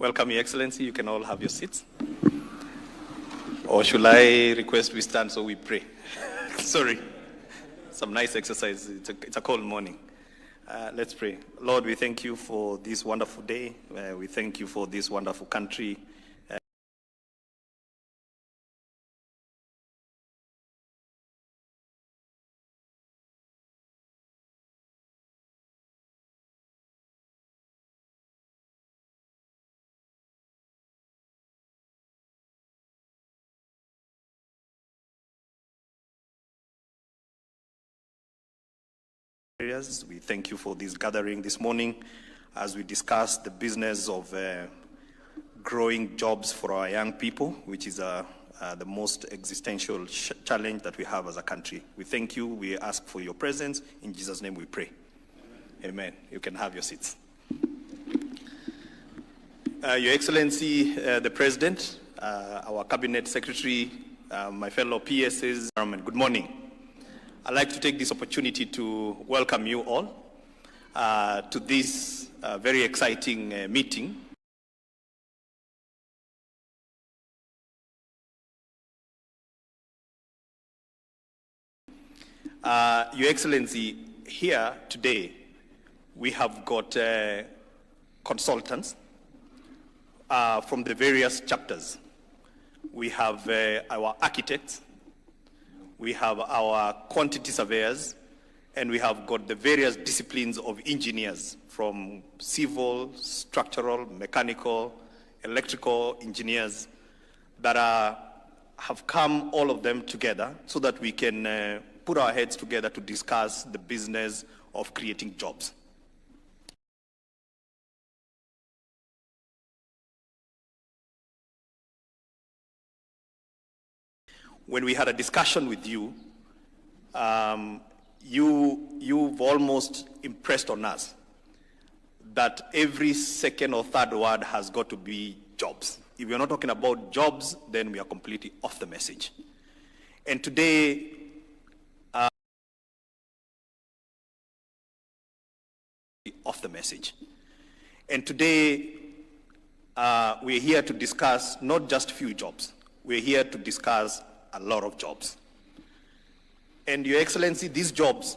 Welcome, Your Excellency. You can all have your seats. Or should I request we stand so we pray? Sorry. Some nice exercise. It's a cold morning. Let's pray. Lord, we thank you for this wonderful day. We thank you for this wonderful country. We thank you for this gathering this morning as we discuss the business of growing jobs for our young people, which is the most existential challenge that we have as a country. We thank you. We ask for your presence. In Jesus' name we pray. Amen. You can have your seats. Your Excellency, the President, our Cabinet Secretary, my fellow PSs, good morning. I'd like to take this opportunity to welcome you all to this very exciting meeting. Your Excellency, here today we have got consultants from the various chapters. We have our architects, we have our quantity surveyors, and we have got the various disciplines of engineers from civil, structural, mechanical, electrical engineers that have come, all of them together, so that we can put our heads together to discuss the business of creating jobs. When we had a discussion with you, you've almost impressed on us that every second or third word has got to be jobs. If we're not talking about jobs, then we are completely off the message. And today, off the message. And today, we're here to discuss not just few jobs. We're here to discuss a lot of jobs. And Your Excellency, these jobs,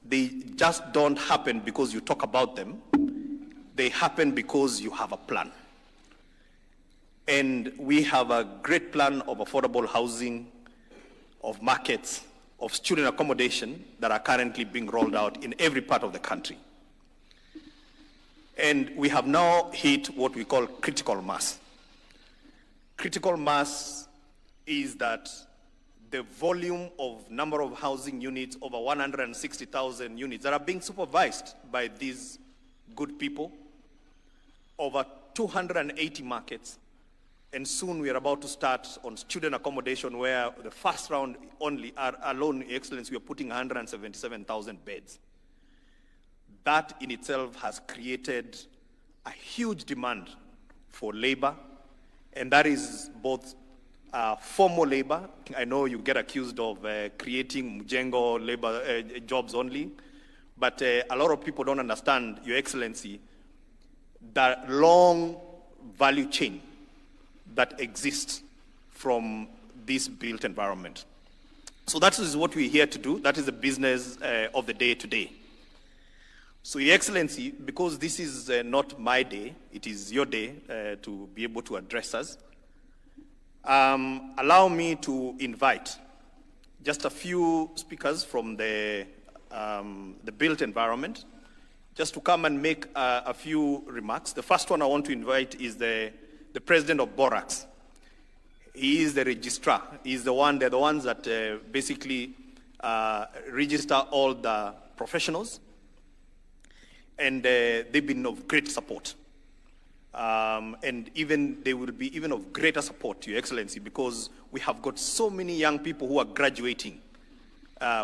they just don't happen because you talk about them. They happen because you have a plan. And we have a great plan of affordable housing, of markets, of student accommodation that are currently being rolled out in every part of the country. And we have now hit what we call critical mass. Critical mass is that the volume of number of housing units, over 160,000 units that are being supervised by these good people, over 280 markets, and soon we are about to start on student accommodation where the first round only alone, Your Excellency, we are putting 177,000 beds. That in itself has created a huge demand for labor, and that is both formal labor. I know you get accused of creating Mjengo labor jobs only, but a lot of people don't understand, Your Excellency, the long value chain that exists from this built environment. So that is what we're here to do. That is the business of the day today. So Your Excellency, because this is not my day, it is your day to be able to address us, allow me to invite just a few speakers from the built environment just to come and make a few remarks. The first one I want to invite is the president of Borax. He is the registrar. He's the one, they're the ones that basically register all the professionals, and they've been of great support. And even they will be even of greater support to Your Excellency, because we have got so many young people who are graduating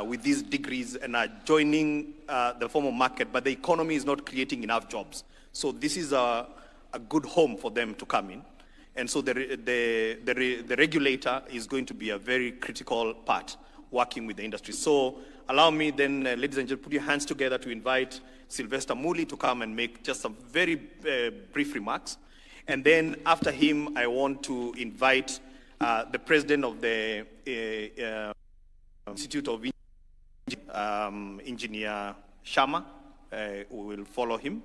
with these degrees and are joining the formal market, but the economy is not creating enough jobs. So this is a good home for them to come in. And so the regulator is going to be a very critical part working with the industry. So allow me then, ladies and gentlemen, put your hands together to invite Sylvester Muli to come and make just some very brief remarks. And then after him, I want to invite the president of the Institute of Engineer Sharma, who will follow him.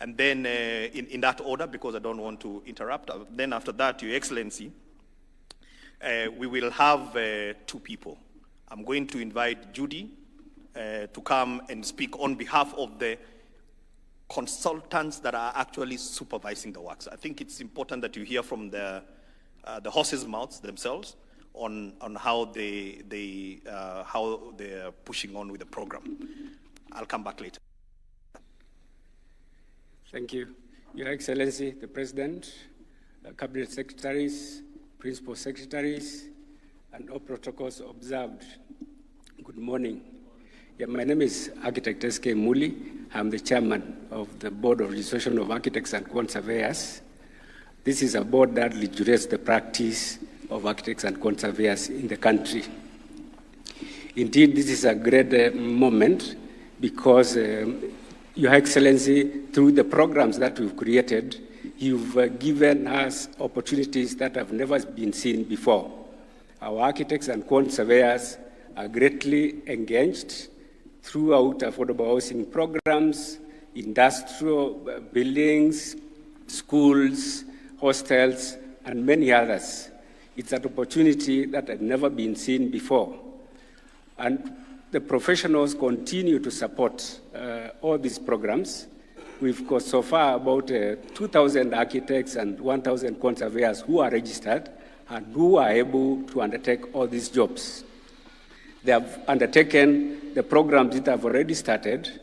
And then in that order, because I don't want to interrupt, then after that, Your Excellency, we will have 2 people. I'm going to invite Judy to come and speak on behalf of the consultants that are actually supervising the works. I think it's important that you hear from the horses' mouths themselves on how how they're pushing on with the program. I'll come back later. Thank you. Your Excellency, the President, Cabinet Secretaries, Principal Secretaries, and all protocols observed. Good morning. Yeah, my name is Architect S.K. Muli. I'm the chairman of the Board of Registration of Architects and Conservators. This is a board that regulates the practice of architects and conservators in the country. Indeed, this is a great moment because, Your Excellency, through the programs that we've created, you've given us opportunities that have never been seen before. Our architects and conservators are greatly engaged throughout affordable housing programs, industrial buildings, schools, hostels, and many others. It's an opportunity that had never been seen before. And the professionals continue to support all these programs. We've got so far about 2,000 architects and 1,000 conservators who are registered and who are able to undertake all these jobs. They have undertaken the programs that have already started,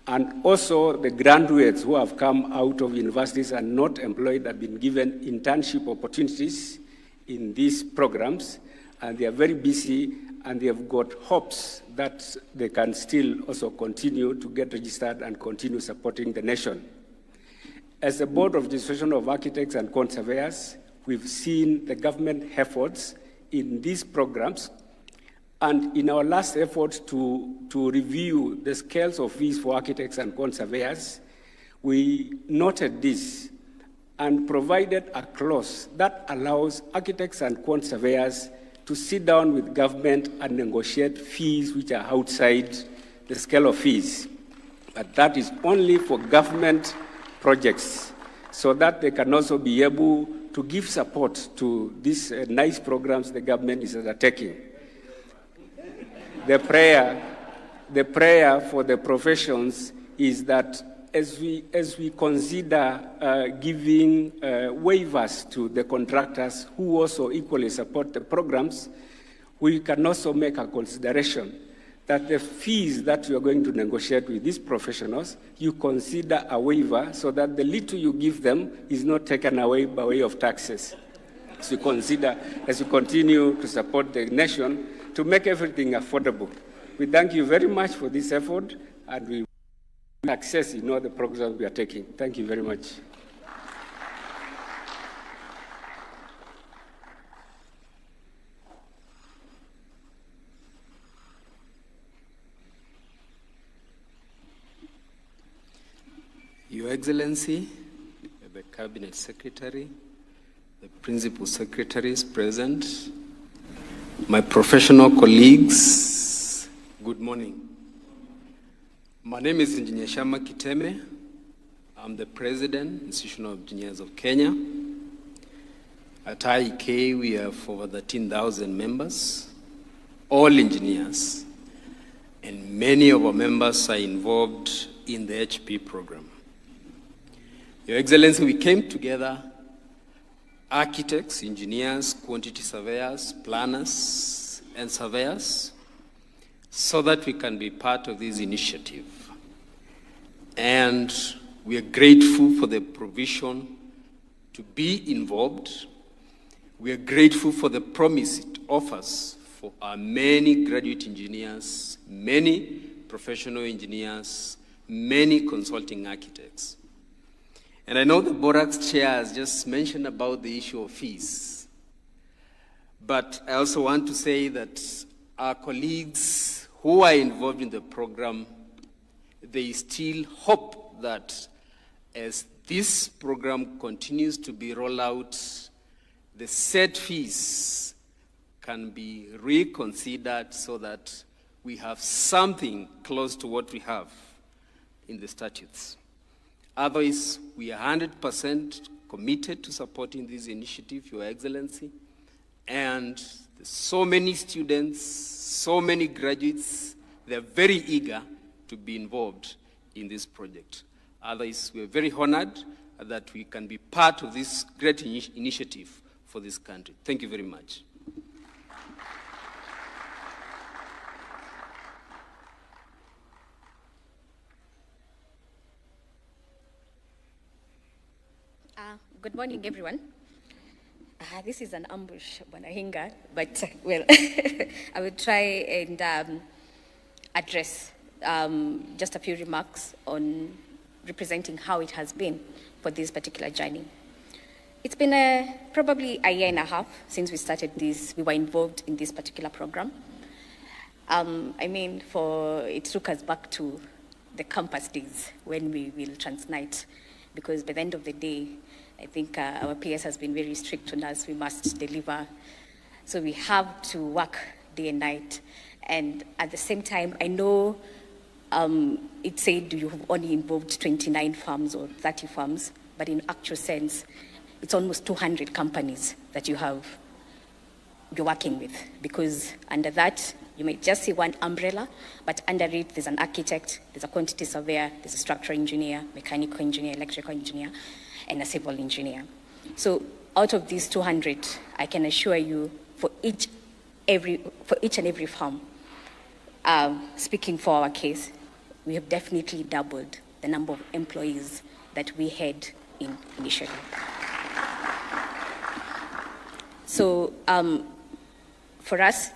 and also the graduates who have come out of universities and not employed have been given internship opportunities in these programs, and they are very busy, and they have got hopes that they can still also continue to get registered and continue supporting the nation. As the Board of Registration of Architects and Conservators, we've seen the government efforts in these programs, and in our last effort to review the scales of fees for architects and conservators, we noted this and provided a clause that allows architects and conservators to sit down with government and negotiate fees which are outside the scale of fees. But that is only for government projects, so that they can also be able to give support to these nice programs the government is undertaking. The prayer for the professions is that as we consider giving waivers to the contractors who also equally support the programs, we can also make a consideration that the fees that you are going to negotiate with these professionals, you consider a waiver so that the little you give them is not taken away by way of taxes. So we consider, as we continue to support the nation, to make everything affordable. We thank you very much for this effort, and we success in all the programs we are taking. Thank you very much. Your Excellency, the Cabinet Secretary, the Principal Secretaries present, my professional colleagues, good morning. My name is Engineer Sharma Kiteme. I'm the President, Institutional Engineers of Kenya. At IEK, we have over 13,000 members, all engineers, and many of our members are involved in the HP program. Your Excellency, we came together, architects, engineers, quantity surveyors, planners, and surveyors, so that we can be part of this initiative. And we are grateful for the provision to be involved. We are grateful for the promise it offers for our many graduate engineers, many professional engineers, many consulting architects. And I know the Borax chair has just mentioned about the issue of fees. But I also want to say that our colleagues who are involved in the program, they still hope that as this program continues to be rolled out, the set fees can be reconsidered so that we have something close to what we have in the statutes. Otherwise, we are 100% committed to supporting this initiative, Your Excellency, and there's so many students, so many graduates, they're very eager to be involved in this project. Otherwise, we're very honored that we can be part of this great initiative for this country. Thank you very much. Good morning, everyone. This is an ambush, Bwanahinga, but well, I will try and address just a few remarks on representing how it has been for this particular journey. It's been probably a year and a half since we started this. We were involved in this particular program. It took us back to the campus days when we will transnite, because by the end of the day, I think our PS has been very strict on us. We must deliver. So we have to work day and night. And at the same time, I know it said you have only involved 29 farms or 30 farms, but in actual sense, it's almost 200 companies that you're working with, because under that, you may just see one umbrella, but under it, there's an architect, there's a quantity surveyor, there's a structural engineer, mechanical engineer, electrical engineer, and a civil engineer. So out of these 200, I can assure you, for each and every farm, speaking for our case, we have definitely doubled the number of employees that we had initially. So for us,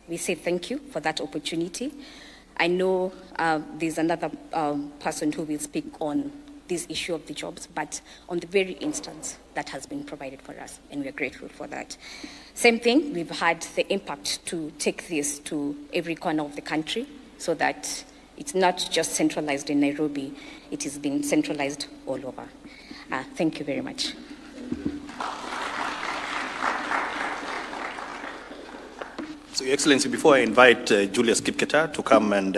we say thank you for that opportunity. I know there's another person who will speak on this issue of the jobs, but on the very instance that has been provided for us, and we're grateful for that. Same thing, we've had the impact to take this to every corner of the country so that it's not just centralized in Nairobi, it is being centralized all over. Thank you very much. So, Your Excellency, before I invite Julius Kipketer to come and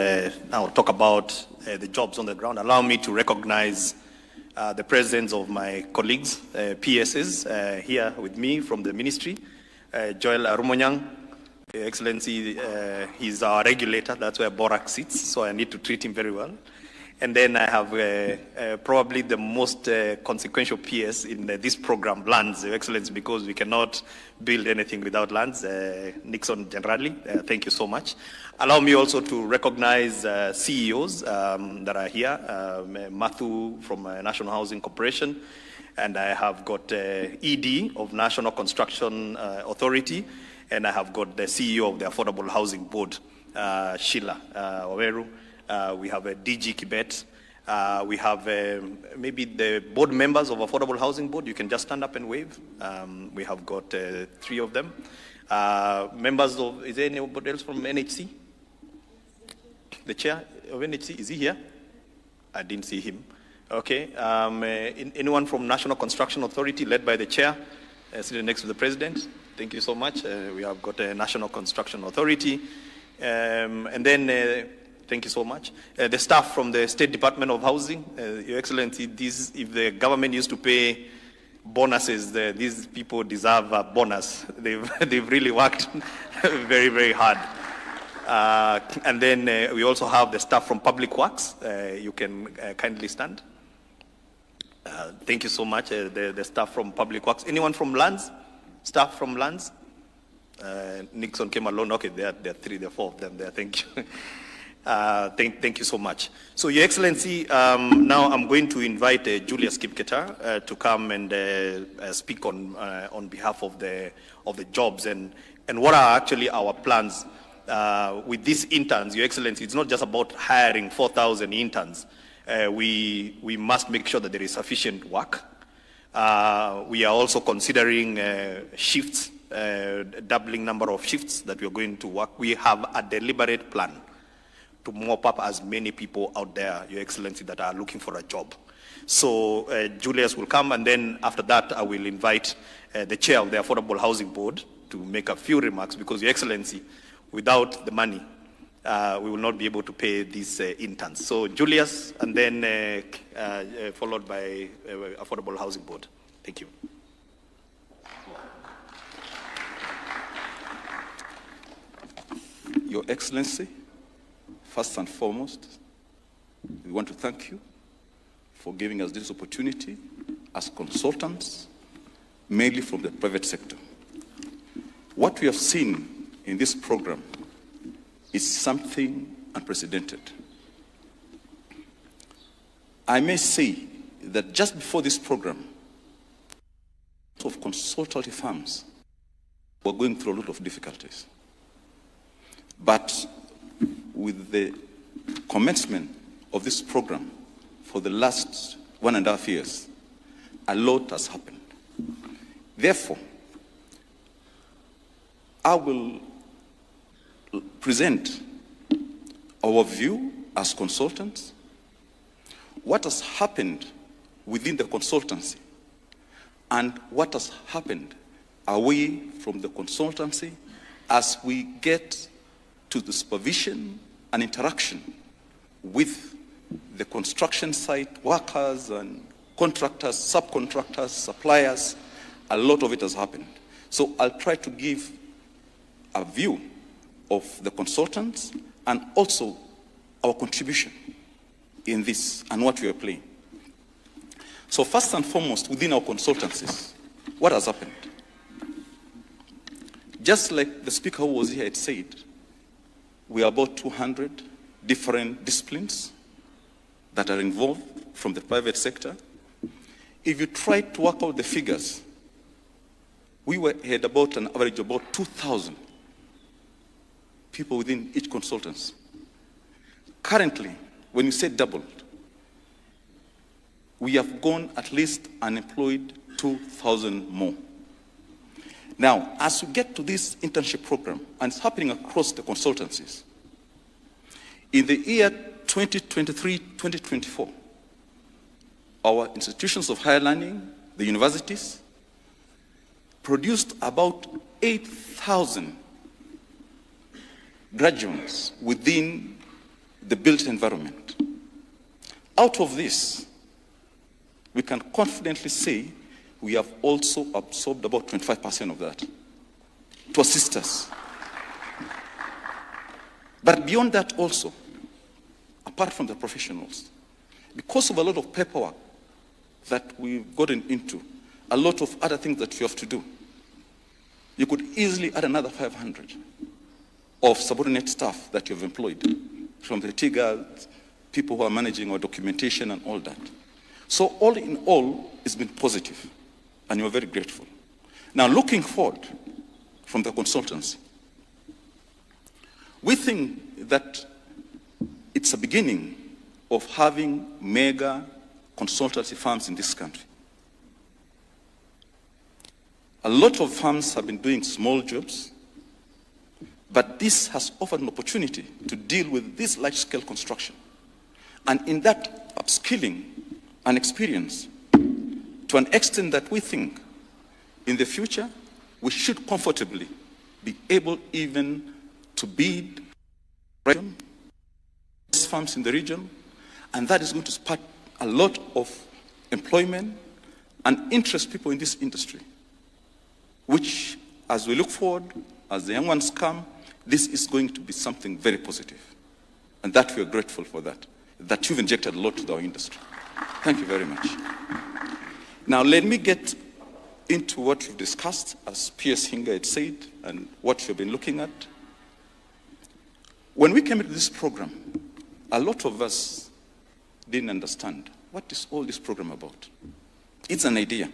now talk about the jobs on the ground, allow me to recognize the presence of my colleagues, PSs, here with me from the ministry. Joel Arumonyang, Your Excellency, he's our regulator, that's where Borak sits, so I need to treat him very well. And then I have probably the most consequential PS in this program, lands, Your Excellency, because we cannot build anything without lands. Nixon generally, thank you so much. Allow me also to recognize CEOs that are here. Matthew from National Housing Corporation, and I have got ED of National Construction Authority, and I have got the CEO of the Affordable Housing Board, Sheila Waweru. We have a DG Kibet. We have maybe the board members of Affordable Housing Board. You can just stand up and wave. We have got 3 of them. Members of, is there anybody else from NHC? The chair of NHC, is he here? I didn't see him. Okay. Anyone from National Construction Authority, led by the chair, sitting next to the president? Thank you so much. We have got a National Construction Authority. And then, thank you so much. The staff from the State Department of Housing, Your Excellency, if the government used to pay bonuses, these people deserve a bonus. They've really worked very, very hard. And then we also have the staff from Public Works. You can kindly stand. Thank you so much, the staff from Public Works. Anyone from Lands? Staff from Lands? Nixon came alone. Okay, there are 3, there are 4 of them there. Thank you. Thank you so much. So, Your Excellency, now I'm going to invite Julius Kipketer to come and speak on behalf of the jobs and what are actually our plans with these interns. Your Excellency, it's not just about hiring 4,000 interns. We must make sure that there is sufficient work. We are also considering shifts, doubling number of shifts that we are going to work. We have a deliberate plan to mop up as many people out there, Your Excellency, that are looking for a job. So Julius will come, and then after that, I will invite the chair of the Affordable Housing Board to make a few remarks, because, Your Excellency, without the money, we will not be able to pay these interns. So Julius, and then followed by Affordable Housing Board. Thank you. Your Excellency, first and foremost, we want to thank you for giving us this opportunity as consultants, mainly from the private sector. What we have seen in this program is something unprecedented. I may say that just before this program, of consultative firms were going through a lot of difficulties. But with the commencement of this program for the last 1.5 years, a lot has happened. Therefore, I will present our view as consultants, what has happened within the consultancy, and what has happened away from the consultancy as we get to the supervision and interaction with the construction site workers and contractors, subcontractors, suppliers. A lot of it has happened. So I'll try to give a view of the consultants and also our contribution in this and what we are playing. So first and foremost, within our consultancies, what has happened? Just like the speaker who was here had said, we are about 200 different disciplines that are involved from the private sector. If you try to work out the figures, we had about an average of about 2,000 people within each consultancy. Currently, when you say doubled, we have gone at least unemployed 2,000 more. Now, as we get to this internship program, and it's happening across the consultancies, in the year 2023-2024, our institutions of higher learning, the universities, produced about 8,000 graduates within the built environment. Out of this, we can confidently say we have also absorbed about 25% of that to assist us. But beyond that also, apart from the professionals, because of a lot of paperwork that we've gotten into, a lot of other things that you have to do, you could easily add another 500 of subordinate staff that you've employed, from the TIGAs, people who are managing our documentation and all that. So all in all, it's been positive, and we're very grateful. Now, looking forward from the consultancy, we think that it's a beginning of having mega consultancy firms in this country. A lot of firms have been doing small jobs, but this has offered an opportunity to deal with this large-scale construction. And in that upskilling and experience, to an extent that we think in the future, we should comfortably be able even to bid firms in the region, and that is going to spark a lot of employment and interest people in this industry, which, as we look forward, as the young ones come, this is going to be something very positive. And that we are grateful for that you've injected a lot to our industry. Thank you very much. Now, let me get into what we've discussed, as P.S. Hinga had said, and what we've been looking at. When we came into this program, a lot of us didn't understand what is all this program about. It's an idea.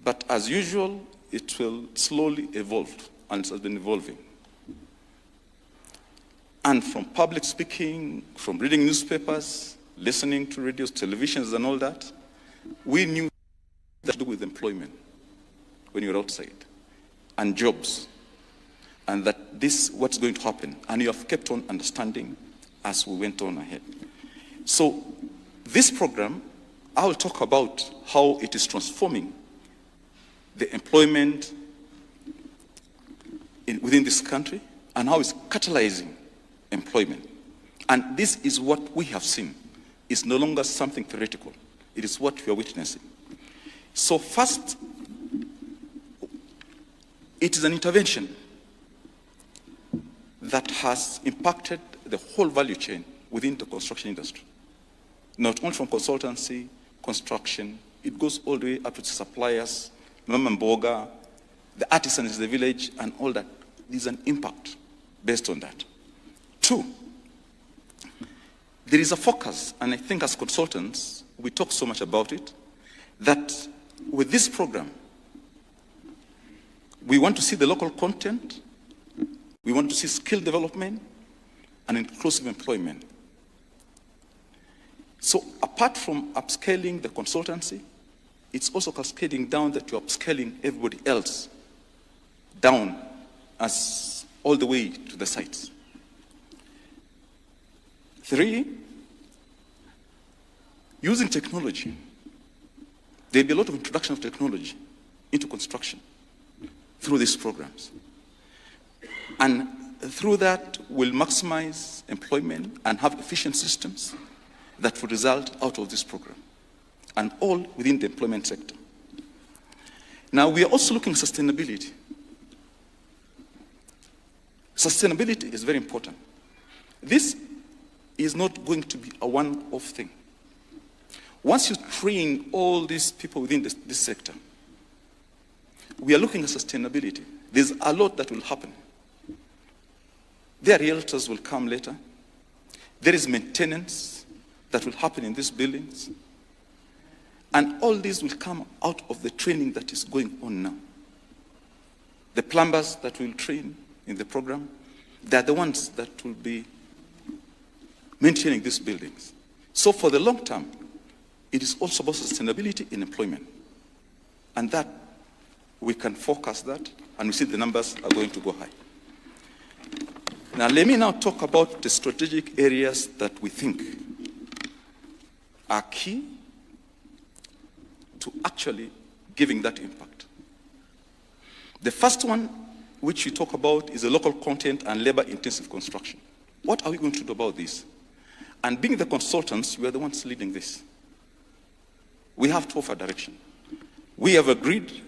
But as usual, it will slowly evolve, and it has been evolving. And from public speaking, from reading newspapers, listening to radios, televisions, and all that, we knew that to do with employment when you're outside, and jobs, and that this what's going to happen. And you have kept on understanding as we went on ahead. So This program, I will talk about how it is transforming the employment within this country and how it's catalyzing employment. And this is what we have seen. It's no longer something theoretical. It is what we are witnessing. So first, it is an intervention that has impacted the whole value chain within the construction industry. Not only from consultancy, construction, it goes all the way up to suppliers, Mama Mboga, the artisans in the village, and all that. There's an impact based on that. Two, there is a focus, and I think as consultants, we talk so much about it, that with this program, we want to see the local content, we want to see skill development, and inclusive employment. So apart from upscaling the consultancy, it's also cascading down that you're upscaling everybody else down as all the way to the sites. Three, using technology. There'll be a lot of introduction of technology into construction through these programs. And through that, we'll maximize employment and have efficient systems that will result out of this program, and all within the employment sector. Now, we are also looking at sustainability. Sustainability is very important. This is not going to be a one-off thing. Once you train all these people within this sector, we are looking at sustainability. There's a lot that will happen. Their realtors will come later. There is maintenance that will happen in these buildings. And all this will come out of the training that is going on now. The plumbers that will train in the program, they're the ones that will be maintaining these buildings. So for the long term, it is also about sustainability in employment. And that, we can focus that, and we see the numbers are going to go high. Now, let me now talk about the strategic areas that we think are key to actually giving that impact. The first one, which we talk about, is the local content and labor-intensive construction. What are we going to do about this? And being the consultants, we are the ones leading this. We have to offer direction. We have agreed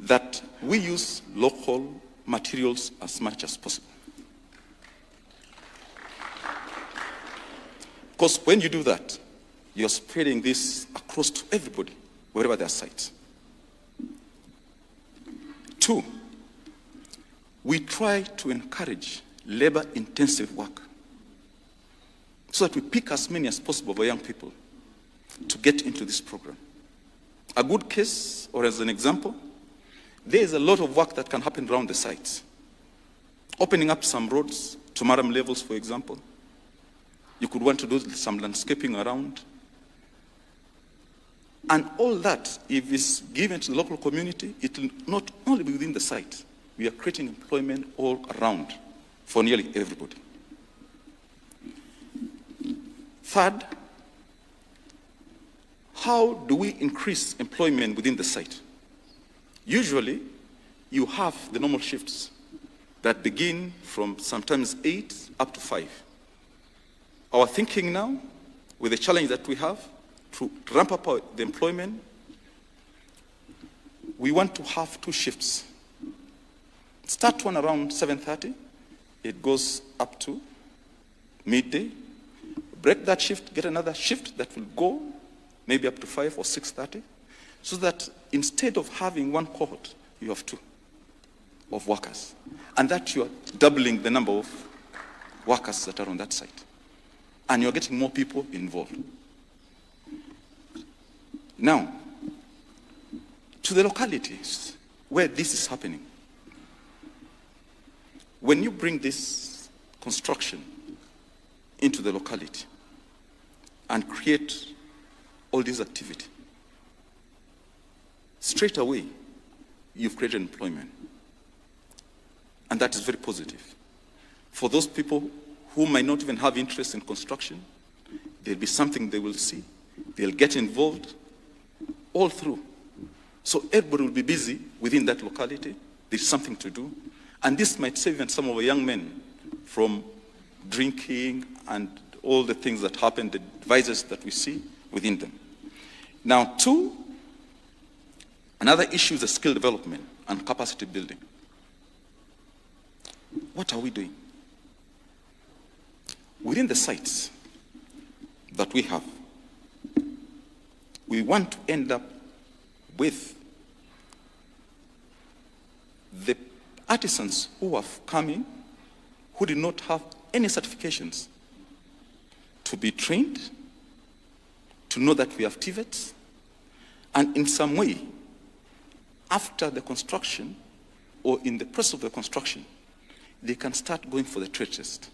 that we use local materials as much as possible. Because when you do that, you're spreading this across to everybody, wherever there are sites. Two, we try to encourage labor-intensive work so that we pick as many as possible of our young people to get into this program. A good case, or as an example, there is a lot of work that can happen around the sites. Opening up some roads to madam levels, for example. You could want to do some landscaping around. And all that, if it's given to the local community, it will not only be within the site. We are creating employment all around for nearly everybody. Third, how do we increase employment within the site? Usually, you have the normal shifts that begin from sometimes 8 up to 5. Our thinking now, with the challenge that we have, to ramp up the employment, we want to have 2 shifts. Start one around 7:30, it goes up to midday. Break that shift, get another shift that will go maybe up to 5 or 6:30, so that instead of having one cohort, you have 2 of workers. And that you are doubling the number of workers that are on that site. And you're getting more people involved. Now, to the localities where this is happening, when you bring this construction into the locality and create all this activity, straight away, you've created employment. And that is very positive. For those people who might not even have interest in construction, there'll be something they will see. They'll get involved all through. So everybody will be busy within that locality. There's something to do. And this might save even some of our young men from drinking and all the things that happen, the vices that we see within them. Now, two, another issue is the skill development and capacity building. What are we doing? Within the sites that we have, we want to end up with the artisans who have come in, who did not have any certifications, to be trained, to know that we have TVETs, and in some way, after the construction or in the process of the construction, they can start going for the trade test.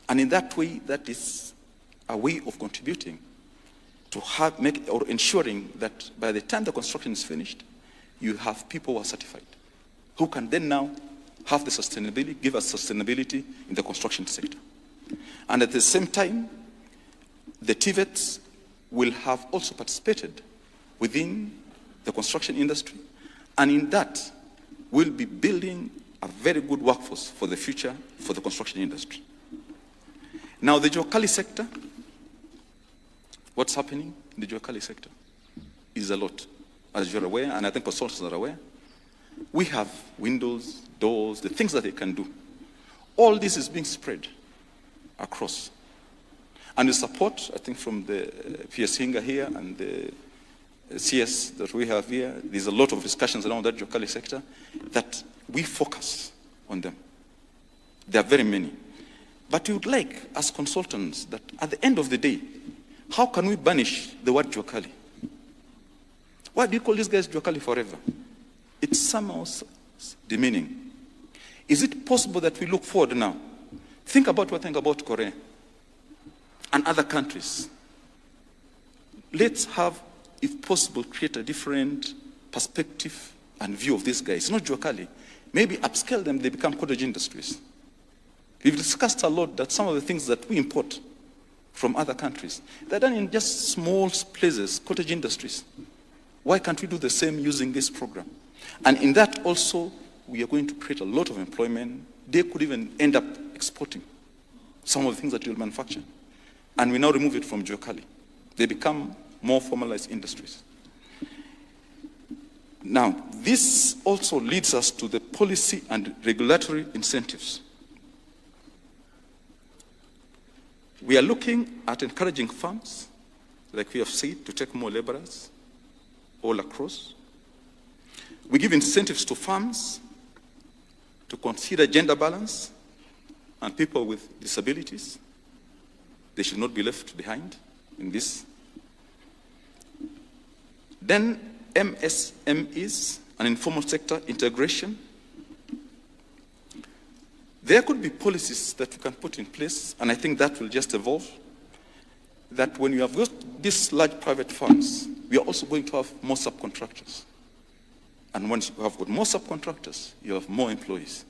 And in that way, that is a way of contributing to ensuring that by the time the construction is finished, you have people who are certified, who can then now have the sustainability, give us sustainability in the construction sector. And at the same time, the TVETs will have also participated within the construction industry, and in that, we'll be building a very good workforce for the future for the construction industry. Now, the Jokali sector, what's happening in the Jokali sector is a lot, as you're aware, and I think consultants are aware. We have windows, doors, the things that they can do. All this is being spread across. And the support, I think, from the PS Hinga here and the CS that we have here, there's a lot of discussions around that Jokali sector that we focus on them. There are very many. But we would like, as consultants, that at the end of the day, how can we banish the word Jokali? Why do you call these guys Jokali forever? It's somehow demeaning. Is it possible that we look forward now? Think about Korea and other countries. Let's have, if possible, create a different perspective and view of these guys. Not Jokali. Maybe upscale them, they become cottage industries. We've discussed a lot that some of the things that we import from other countries, they're done in just small places, cottage industries. Why can't we do the same using this program? And in that also, we are going to create a lot of employment. They could even end up exporting some of the things that you'll manufacture. And we now remove it from Jokali. They become more formalized industries. Now, this also leads us to the policy and regulatory incentives. We are looking at encouraging firms, like we have said, to take more laborers all across. We give incentives to firms to consider gender balance and people with disabilities. They should not be left behind in this. Then MSMEs and informal sector integration. There could be policies that we can put in place, and I think that will just evolve, that when you have got these large private firms, we are also going to have more subcontractors. And once you have got more subcontractors, you have more employees.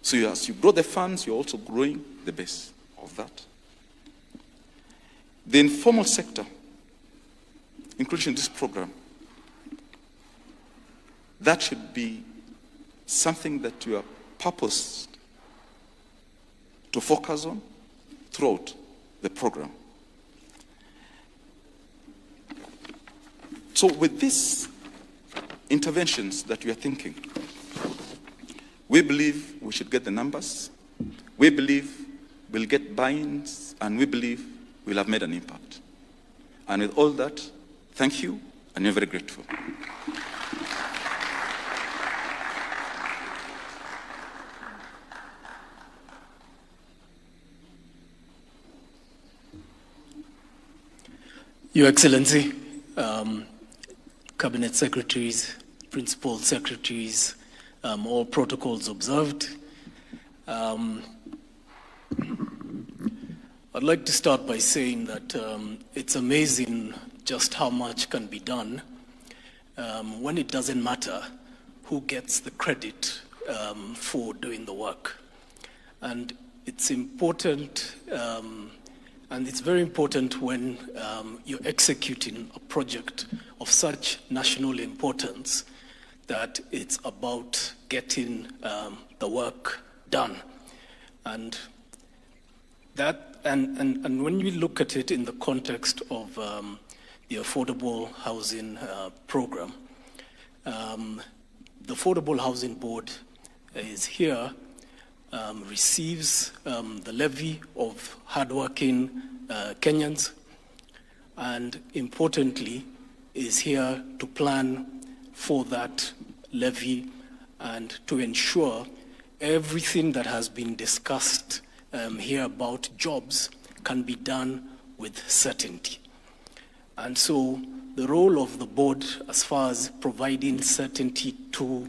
So as you grow the funds, you're also growing the base of that. The informal sector, including this program, that should be something that you are purposed to focus on throughout the program. So with these interventions that we are thinking, we believe we should get the numbers, we believe we'll get buy-ins, and we believe we'll have made an impact. And with all that, thank you, and we're very grateful. Your Excellency, Cabinet Secretaries, Principal Secretaries, all protocols observed. I'd like to start by saying that it's amazing just how much can be done when it doesn't matter who gets the credit for doing the work. And it's important And it's very important when you're executing a project of such national importance that it's about getting the work done. And when we look at it in the context of the affordable housing program, the Affordable Housing Board is here, receives the levy of hardworking Kenyans, and importantly, is here to plan for that levy and to ensure everything that has been discussed here about jobs can be done with certainty. And so the role of the board as far as providing certainty to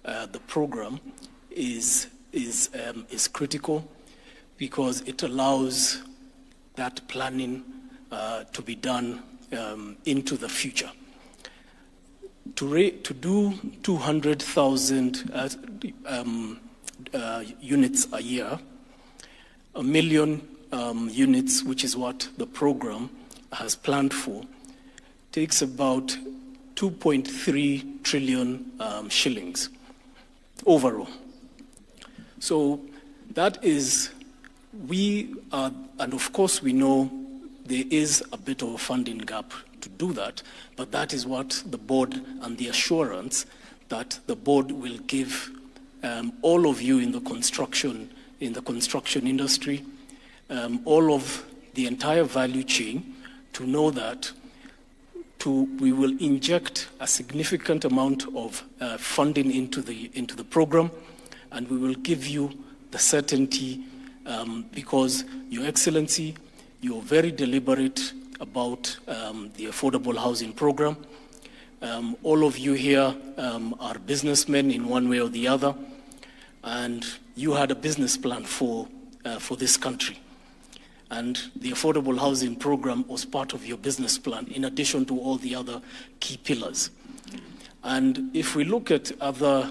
the program is critical, because it allows that planning to be done into the future. To do 200,000 units a year, 1 million units, which is what the program has planned for, takes about 2.3 trillion shillings overall. So that is, and of course we know there is a bit of a funding gap to do that, but that is what the board and the assurance that the board will give all of you in the construction industry, all of the entire value chain, to know that we will inject a significant amount of funding into the program, and we will give you the certainty because, Your Excellency, you're very deliberate about the affordable housing program. All of you here are businessmen in one way or the other, and you had a business plan for this country. And the affordable housing program was part of your business plan, in addition to all the other key pillars. And if we look at other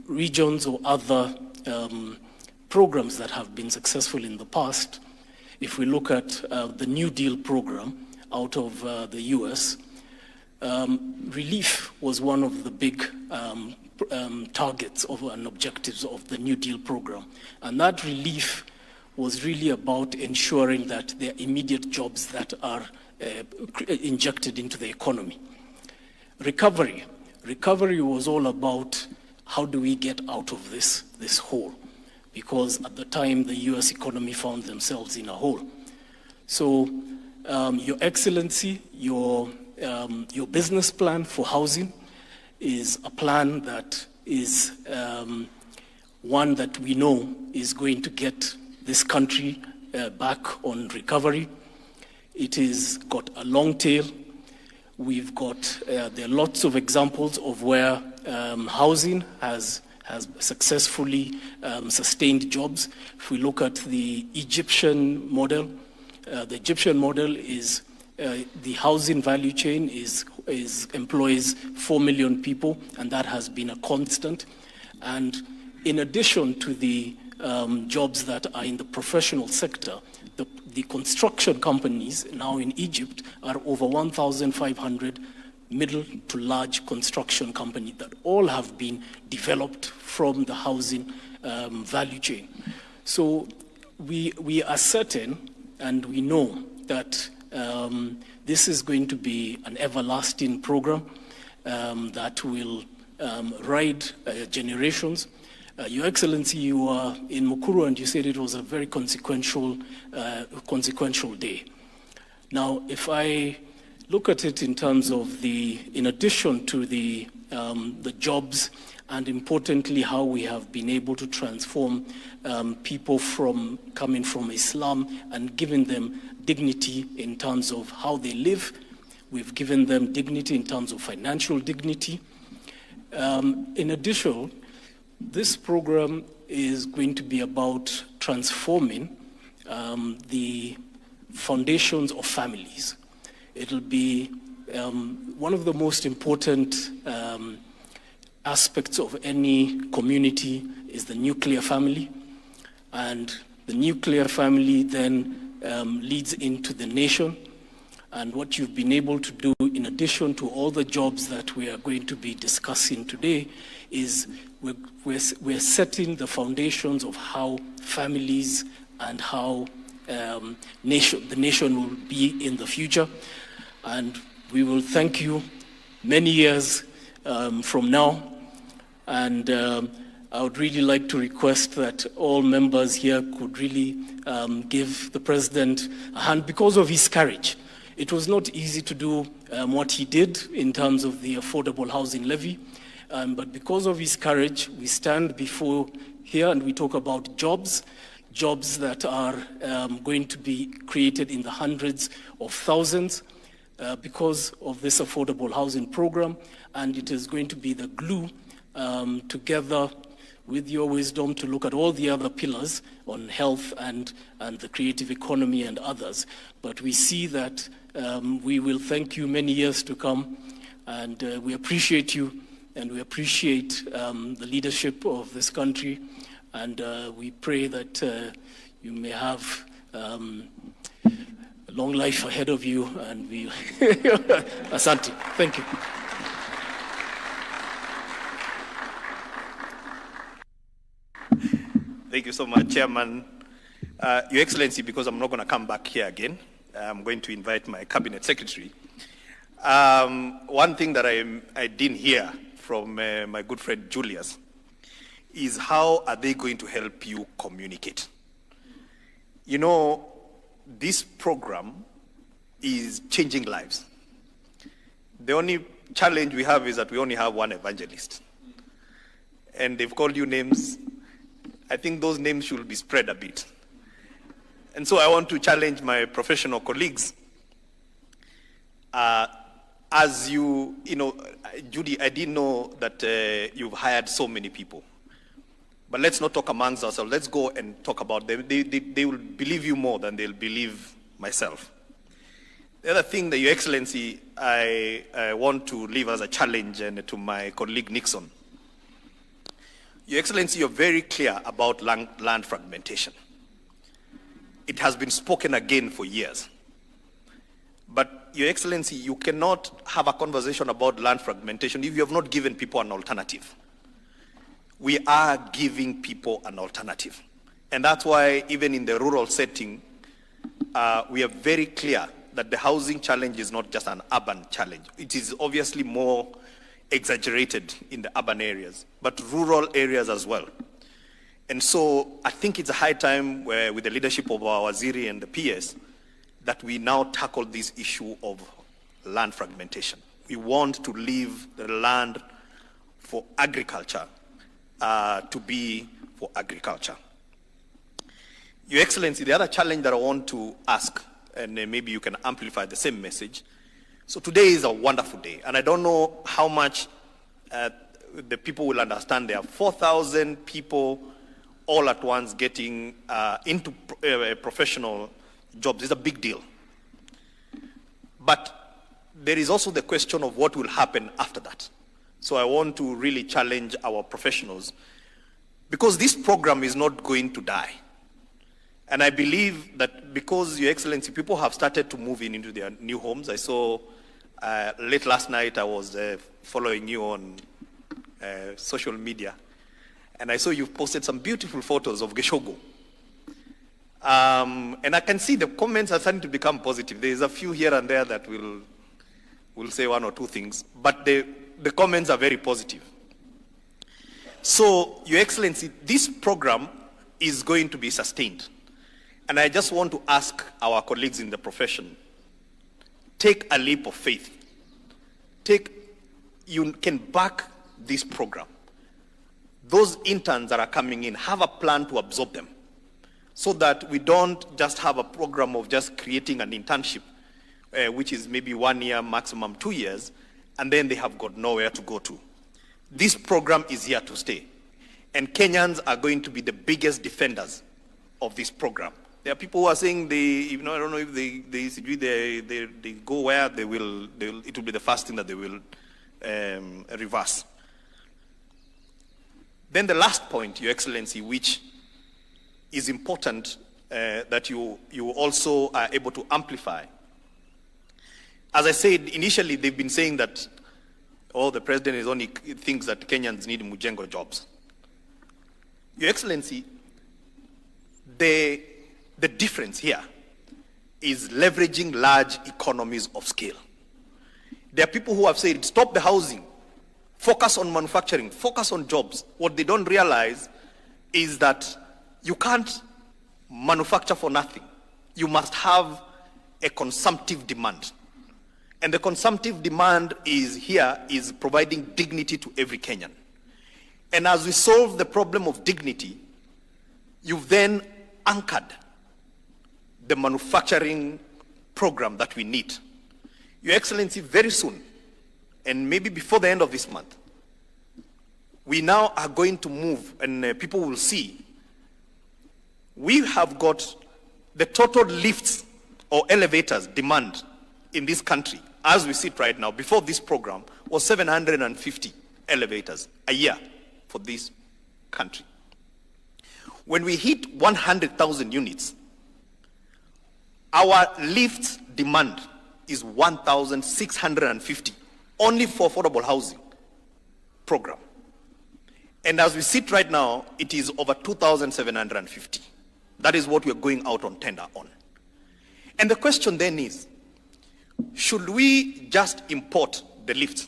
regions or other programs that have been successful in the past, if we look at the New Deal program out of the US, relief was one of the big targets and objectives of the New Deal program. And that relief was really about ensuring that there are immediate jobs that are injected into the economy. Recovery was all about how do we get out of this hole, because at the time the US economy found themselves in a hole. So Your Excellency, your business plan for housing is a plan that is one that we know is going to get this country back on recovery. It has got a long tail. We've got, there are lots of examples of where housing has successfully sustained jobs. If we look at the Egyptian model is the housing value chain employs 4 million people, and that has been a constant. And in addition to the jobs that are in the professional sector, the construction companies now in Egypt are over 1,500 middle to large construction companies that all have been developed from the housing value chain. So we are certain, and we know that this is going to be an everlasting program that will ride generations. Your Excellency, you are in Mukuru, and you said it was a very consequential day. Now, if I look at it in terms of in addition to the jobs, and importantly how we have been able to transform people coming from Islam and giving them dignity in terms of how they live. We've given them dignity in terms of financial dignity. In addition, this program is going to be about transforming the foundations of families. It'll be one of the most important aspects of any community is the nuclear family. And The nuclear family then leads into the nation. And what you've been able to do, in addition to all the jobs that we are going to be discussing today, is we're setting the foundations of how families and how the nation will be in the future. And we will thank you many years from now. And I would really like to request that all members here could really give the President a hand because of his courage. It was not easy to do what he did in terms of the affordable housing levy, but because of his courage, we stand before here and we talk about jobs that are going to be created in the hundreds of thousands because of this affordable housing program, and it is going to be the glue together with your wisdom to look at all the other pillars on health and the creative economy and others. But we see that we will thank you many years to come, and we appreciate you, and we appreciate the leadership of this country, and we pray that you may have a long life ahead of you, and we Asante. Thank you. Thank you so much, Chairman. Your Excellency, because I'm not going to come back here again, I'm going to invite my Cabinet Secretary. One thing that I didn't hear from my good friend Julius is how are they going to help you communicate? You know, this program is changing lives. The only challenge we have is that we only have one evangelist. And they've called you names. I think those names should be spread a bit. And so I want to challenge my professional colleagues. As you know, Judy, I didn't know that you've hired so many people. But let's not talk amongst ourselves. Let's go and talk about them. They will believe you more than they'll believe myself. The other thing that, Your Excellency, I want to leave as a challenge and to my colleague Nixon. Your Excellency, you're very clear about land fragmentation. It has been spoken again for years. But, Your Excellency, you cannot have a conversation about land fragmentation if you have not given people an alternative. We are giving people an alternative. And that's why, even in the rural setting, we are very clear that the housing challenge is not just an urban challenge. It is obviously more exaggerated in the urban areas, but rural areas as well. And so I think it's a high time where, with the leadership of our Waziri and the PS, that we now tackle this issue of land fragmentation. We want to leave the land for agriculture to be for agriculture. Your Excellency, the other challenge that I want to ask, and maybe you can amplify the same message. So today is a wonderful day, and I don't know how much the people will understand. There are 4,000 people all at once getting into professional jobs. It's a big deal. But there is also the question of what will happen after that. So I want to really challenge our professionals, because this program is not going to die. And I believe that because, Your Excellency, people have started to move into their new homes. I saw late last night, I was following you on social media, and I saw you've posted some beautiful photos of Geshogo. And I can see the comments are starting to become positive. There's a few here and there that will say one or two things, but the comments are very positive. So, Your Excellency, this program is going to be sustained. And I just want to ask our colleagues in the profession, take a leap of faith. You can back this program. Those interns that are coming in, have a plan to absorb them, so that we don't just have a program of just creating an internship, which is maybe 1 year, maximum 2 years, and then they have got nowhere to go to. This program is here to stay. And Kenyans are going to be the biggest defenders of this program. There are people who are saying I don't know if they go where it will be the first thing that they will reverse. Then the last point, Your Excellency, which is important that you also are able to amplify. As I said, initially they've been saying that, the president is only thinks that Kenyans need Mujengo jobs. Your Excellency, the difference here is leveraging large economies of scale. There are people who have said, stop the housing, focus on manufacturing, focus on jobs. What they don't realize is that you can't manufacture for nothing. You must have a consumptive demand. And the consumptive demand is providing dignity to every Kenyan. And as we solve the problem of dignity, you've then anchored the manufacturing program that we need. Your Excellency, very soon, and maybe before the end of this month, we now are going to move, and people will see, we have got the total lifts or elevators demand in this country, as we sit right now, before this program, was 750 elevators a year for this country. When we hit 100,000 units, our lift demand is 1,650, only for affordable housing program. And as we sit right now, it is over 2,750. That is what we're going out on tender on. And the question then is, should we just import the lifts,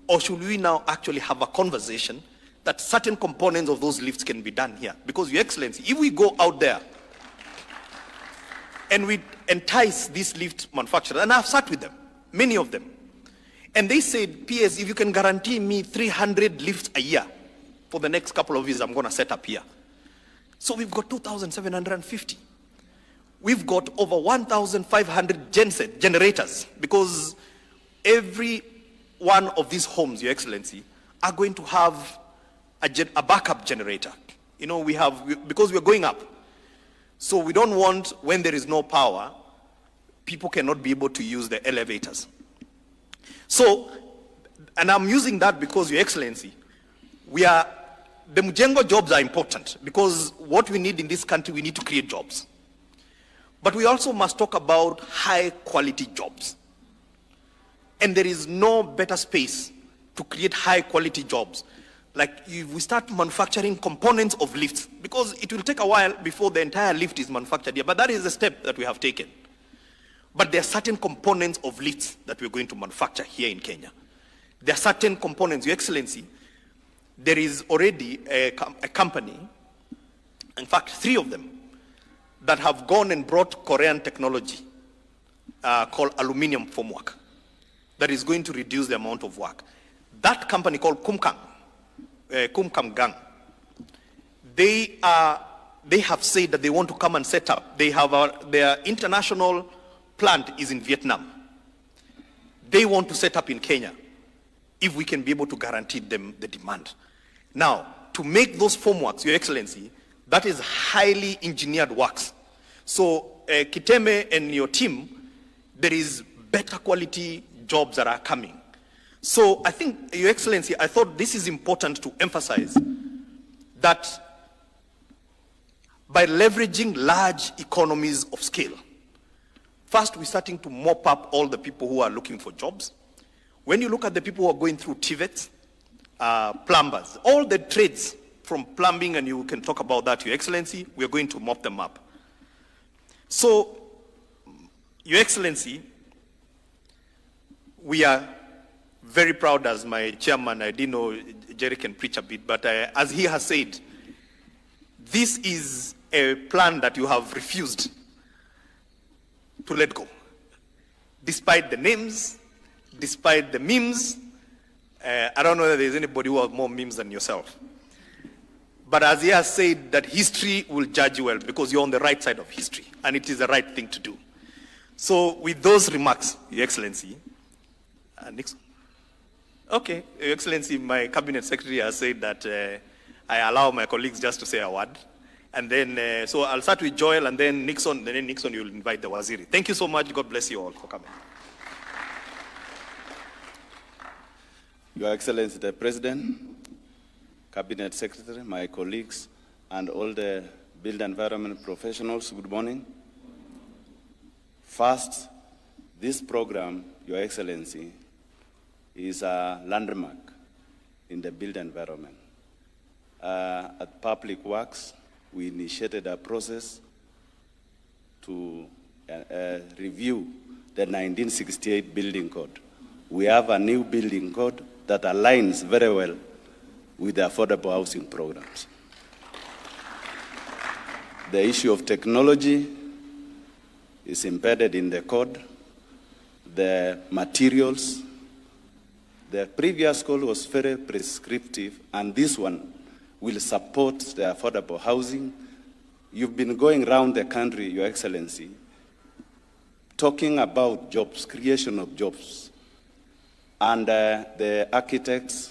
or should we now actually have a conversation that certain components of those lifts can be done here? Because, Your Excellency, if we go out there and we entice these lift manufacturers, and I've sat with them, many of them, and they said, PS, if you can guarantee me 300 lifts a year for the next couple of years, I'm going to set up here. So we've got 2,750. We've got over 1,500 genset generators, because every one of these homes, Your Excellency, are going to have a backup generator. You know, because we're going up. So we don't want, when there is no power, people cannot be able to use the elevators. So, and I'm using that because, Your Excellency, the Mujengo jobs are important, because what we need in this country, we need to create jobs. But we also must talk about high quality jobs. And there is no better space to create high quality jobs. Like, if we start manufacturing components of lifts, because it will take a while before the entire lift is manufactured here, but that is the step that we have taken. But there are certain components of lifts that we're going to manufacture here in Kenya. There are certain components, Your Excellency. There is already a company, in fact, 3 of them, that have gone and brought Korean technology called aluminium formwork that is going to reduce the amount of work. That company called Kumkang Gang, they have said that they want to come and set up. They have their international plant is in Vietnam. They want to set up in Kenya if we can be able to guarantee them the demand. Now, to make those formworks, Your Excellency, that is highly engineered works. So, Kiteme and your team, there is better quality jobs that are coming. So, I think, Your Excellency, I thought this is important to emphasize that by leveraging large economies of scale, first, we're starting to mop up all the people who are looking for jobs. When you look at the people who are going through TVETs, plumbers, all the trades from plumbing, and you can talk about that, Your Excellency, we're going to mop them up. So, Your Excellency, we are very proud as my chairman. I didn't know Jerry can preach a bit, but as he has said, this is a plan that you have refused to let go. Despite the names, despite the memes, I don't know whether there's anybody who has more memes than yourself. But as he has said, that history will judge you well, because you're on the right side of history, and it is the right thing to do. So with those remarks, Your Excellency, Nixon. Okay, Your Excellency, my cabinet secretary has said that I allow my colleagues just to say a word. And then, so I'll start with Joel, and then Nixon, you'll invite the Waziri. Thank you so much. God bless you all for coming. Your Excellency, the President, Cabinet Secretary, my colleagues, and all the built environment professionals, good morning. First, this program, Your Excellency, is a landmark in the built environment. At Public Works, we initiated a process to review the 1968 building code. We have a new building code that aligns very well with the affordable housing programs. The issue of technology is embedded in the code. The materials, the previous code was very prescriptive, and this one will support the affordable housing. You've been going around the country, Your Excellency, talking about jobs, creation of jobs. And the architects,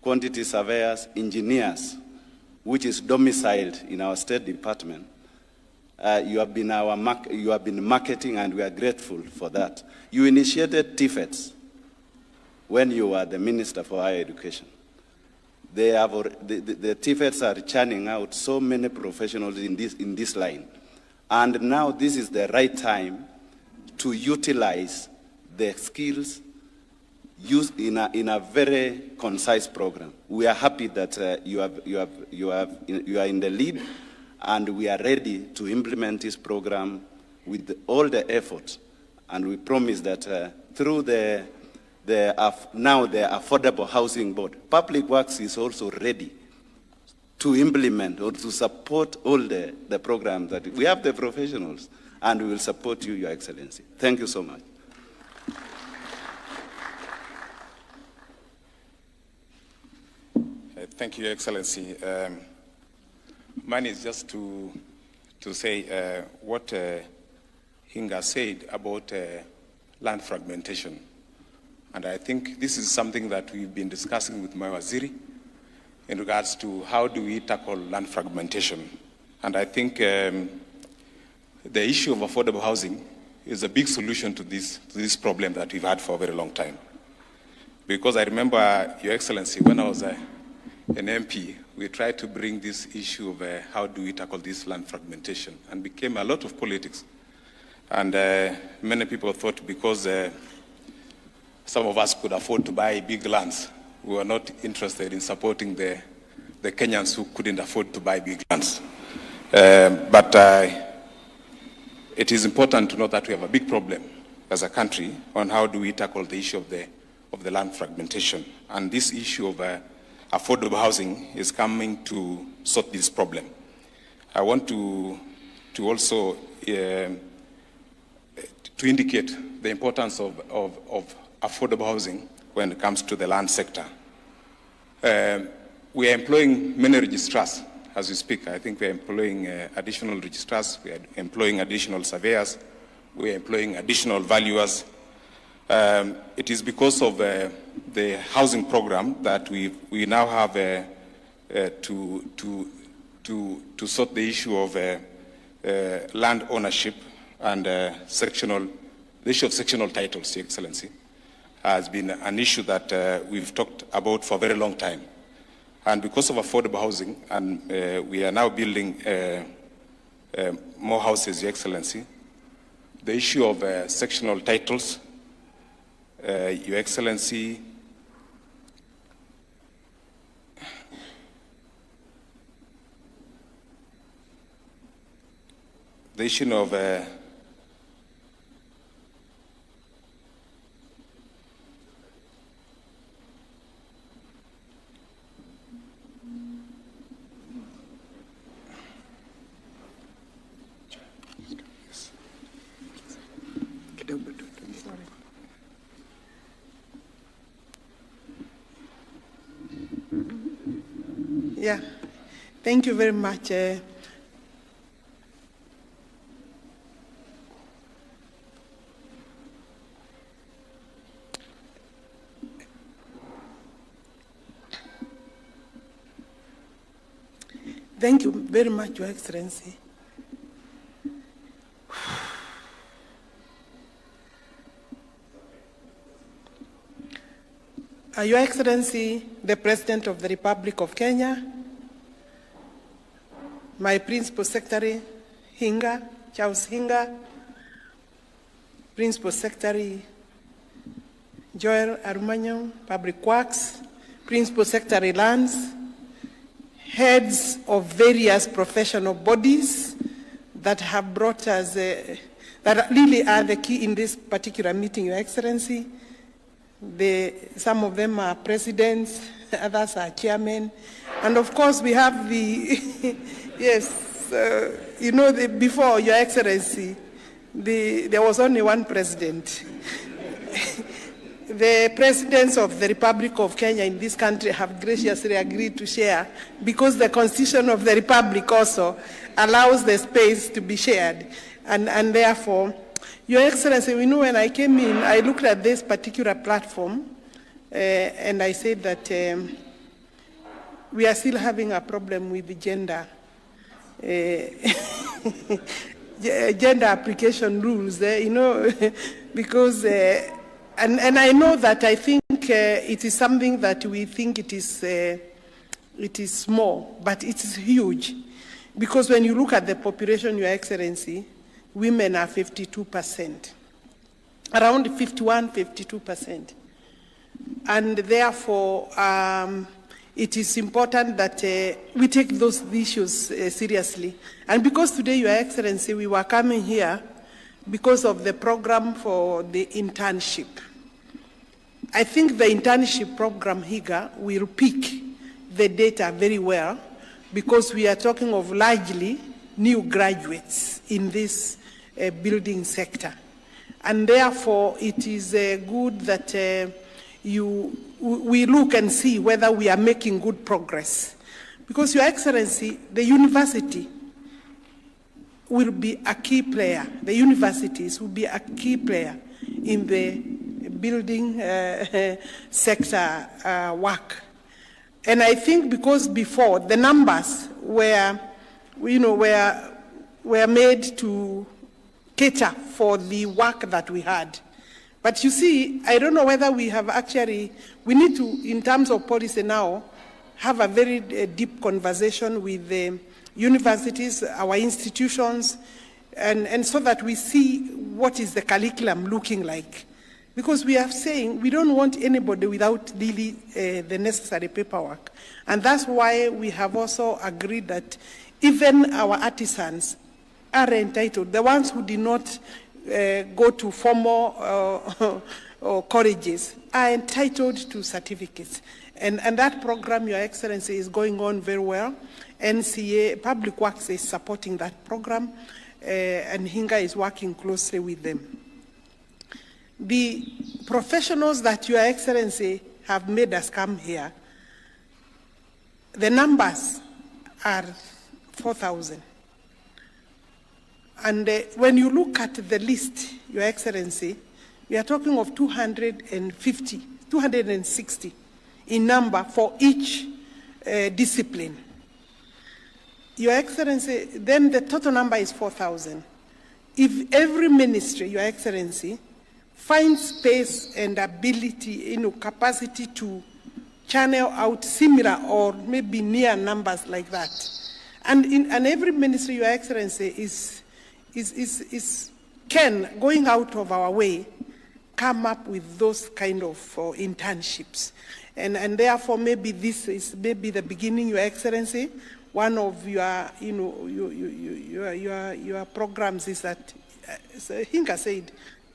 quantity surveyors, engineers, which is domiciled in our State Department, you have been marketing, and we are grateful for that. You initiated TFETs when you were the Minister for Higher Education. The TFETs are churning out so many professionals in this line. And now this is the right time to utilize the skills used in a very concise program. We are happy that you are in the lead, and we are ready to implement this program with all the effort. And we promise that through the Affordable Housing Board, Public Works is also ready to implement or to support all the programs that we have the professionals, and we will support you, Your Excellency. Thank you so much. Thank you, Your Excellency. Mine is just to say what Hinga said about land fragmentation. And I think this is something that we've been discussing with my Waziri in regards to how do we tackle land fragmentation. And I think the issue of affordable housing is a big solution to this problem that we've had for a very long time. Because I remember, Your Excellency, when I was an MP, we tried to bring this issue of how do we tackle this land fragmentation, and became a lot of politics. And many people thought because some of us could afford to buy big lands, we were not interested in supporting the Kenyans who couldn't afford to buy big lands. But it is important to know that we have a big problem as a country on how do we tackle the issue of the land fragmentation. And this issue of affordable housing is coming to sort this problem. I want to also to indicate the importance of affordable housing when it comes to the land sector. We are employing many registrars as we speak. I think we are employing additional registrars, we are employing additional surveyors, we are employing additional valuers. It is because of the housing program that we now have to sort the issue of land ownership and the issue of sectional titles, Your Excellency, has been an issue that we've talked about for a very long time. And because of affordable housing, and we are now building more houses, Your Excellency, the issue of sectional titles, Your Excellency, the issue of Yeah, thank you very much. Thank you very much, Your Excellency. Your Excellency, the President of the Republic of Kenya, my Principal Secretary, Hinga, Charles Hinga, Principal Secretary, Joel Arumanyong, Public Works, Principal Secretary Lands, heads of various professional bodies that have brought us, that really are the key in this particular meeting, Your Excellency. Some of them are presidents, others are chairmen, and of course we have the, yes, you know, before Your Excellency, there was only one president. The presidents of the Republic of Kenya in this country have graciously agreed to share because the Constitution of the Republic also allows the space to be shared. And therefore, Your Excellency, we know when I came in, I looked at this particular platform and I said that we are still having a problem with the gender application rules, you know, because and I know that I think it is something that we think it is small, but it is huge. Because when you look at the population, Your Excellency, women are 52%, around 51, 52%. And therefore, it is important that we take those issues seriously. And because today, Your Excellency, we were coming here because of the program for the internship. I think the internship program here will pick the data very well because we are talking of largely new graduates in this building sector. And therefore, it is good that we look and see whether we are making good progress. Because, Your Excellency, the university will be a key player. The universities will be a key player in the building sector work. And I think because before the numbers were made to cater for the work that we had. But you see, I don't know whether we have actually, we need to, in terms of policy now, have a very deep conversation with the universities, our institutions, and so that we see what is the curriculum looking like. Because we are saying we don't want anybody without really the necessary paperwork. And that's why we have also agreed that even our artisans are entitled, the ones who did not go to formal colleges are entitled to certificates. And that program, Your Excellency, is going on very well. NCA, Public Works is supporting that program, and Hinga is working closely with them. The professionals that Your Excellency have made us come here, the numbers are 4,000. And when you look at the list, Your Excellency, we are talking of 260 in number for each discipline. Your Excellency, then the total number is 4,000. If every ministry, Your Excellency, finds space and ability, capacity to channel out similar or maybe near numbers like that, and every ministry, Your Excellency, can, going out of our way, come up with those kind of internships. And therefore, maybe this is maybe the beginning, Your Excellency. One of your, your programs is that, Hinka said,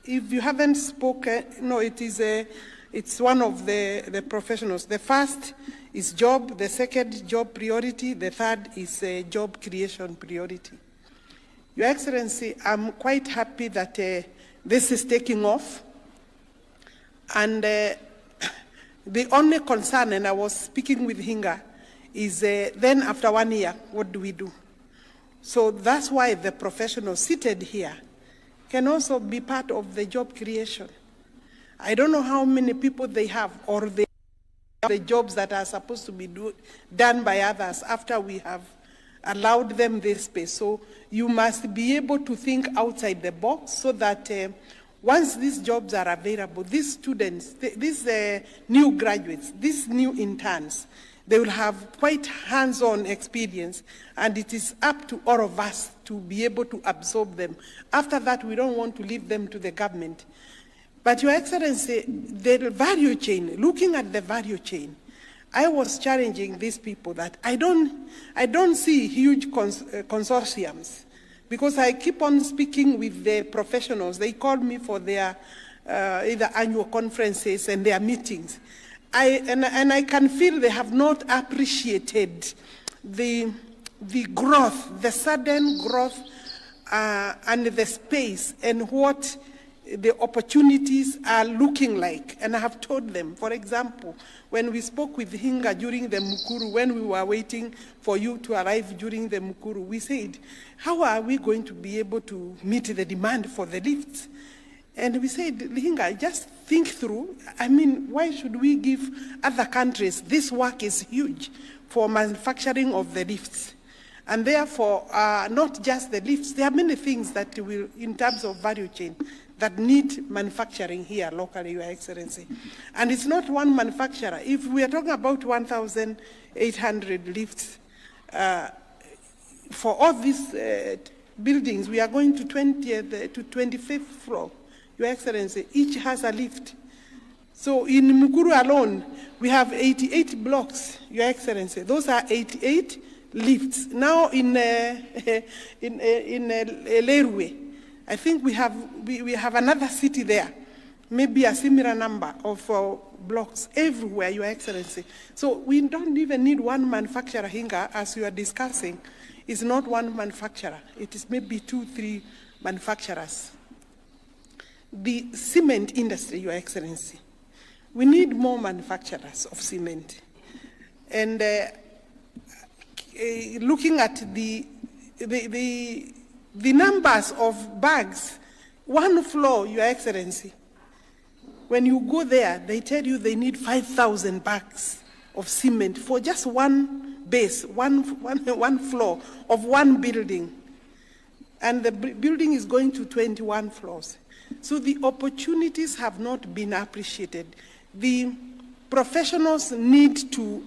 if you haven't spoken, no, it's one of the professionals. The first is job, the second job priority, the third is job creation priority. Your Excellency, I'm quite happy that this is taking off. And the only concern, and I was speaking with Hinga, is then after 1 year, what do we do? So that's why the professionals seated here can also be part of the job creation. I don't know how many people they have, or the jobs that are supposed to be done by others after we have allowed them this space. So you must be able to think outside the box so that once these jobs are available, these students, these new graduates, these new interns, They will have quite hands-on experience, and it is up to all of us to be able to absorb them. After that, we don't want to leave them to the government. But Your Excellency, the value chain, looking at the value chain, I was challenging these people that I don't see huge consortiums, because I keep on speaking with the professionals. They call me for their either annual conferences and their meetings. And I can feel they have not appreciated the growth, the sudden growth and the space and what the opportunities are looking like. And I have told them, for example, when we spoke with Hinga during the Mukuru, when we were waiting for you to arrive during the Mukuru, we said, how are we going to be able to meet the demand for the lifts? And we said, Hinga, just think through. I mean, why should we give other countries? This work is huge for manufacturing of the lifts. And therefore, not just the lifts, there are many things that will, in terms of value chain, that need manufacturing here locally, Your Excellency. And it's not one manufacturer. If we are talking about 1,800 lifts, for all these buildings, we are going to 20th to 25th floor, Your Excellency. Each has a lift. So in Mukuru alone, we have 88 blocks, Your Excellency. Those are 88 lifts. Now in Lerwe, I think we have another city there, maybe a similar number of blocks everywhere, Your Excellency. So we don't even need one manufacturer, Hinga, as you are discussing. It's not one manufacturer. It is maybe 2-3 manufacturers. The cement industry, Your Excellency. We need more manufacturers of cement. And looking at the numbers of bags, one floor, Your Excellency, when you go there, they tell you they need 5,000 bags of cement for just one base, one floor of one building. And the building is going to 21 floors. So the opportunities have not been appreciated. The professionals need to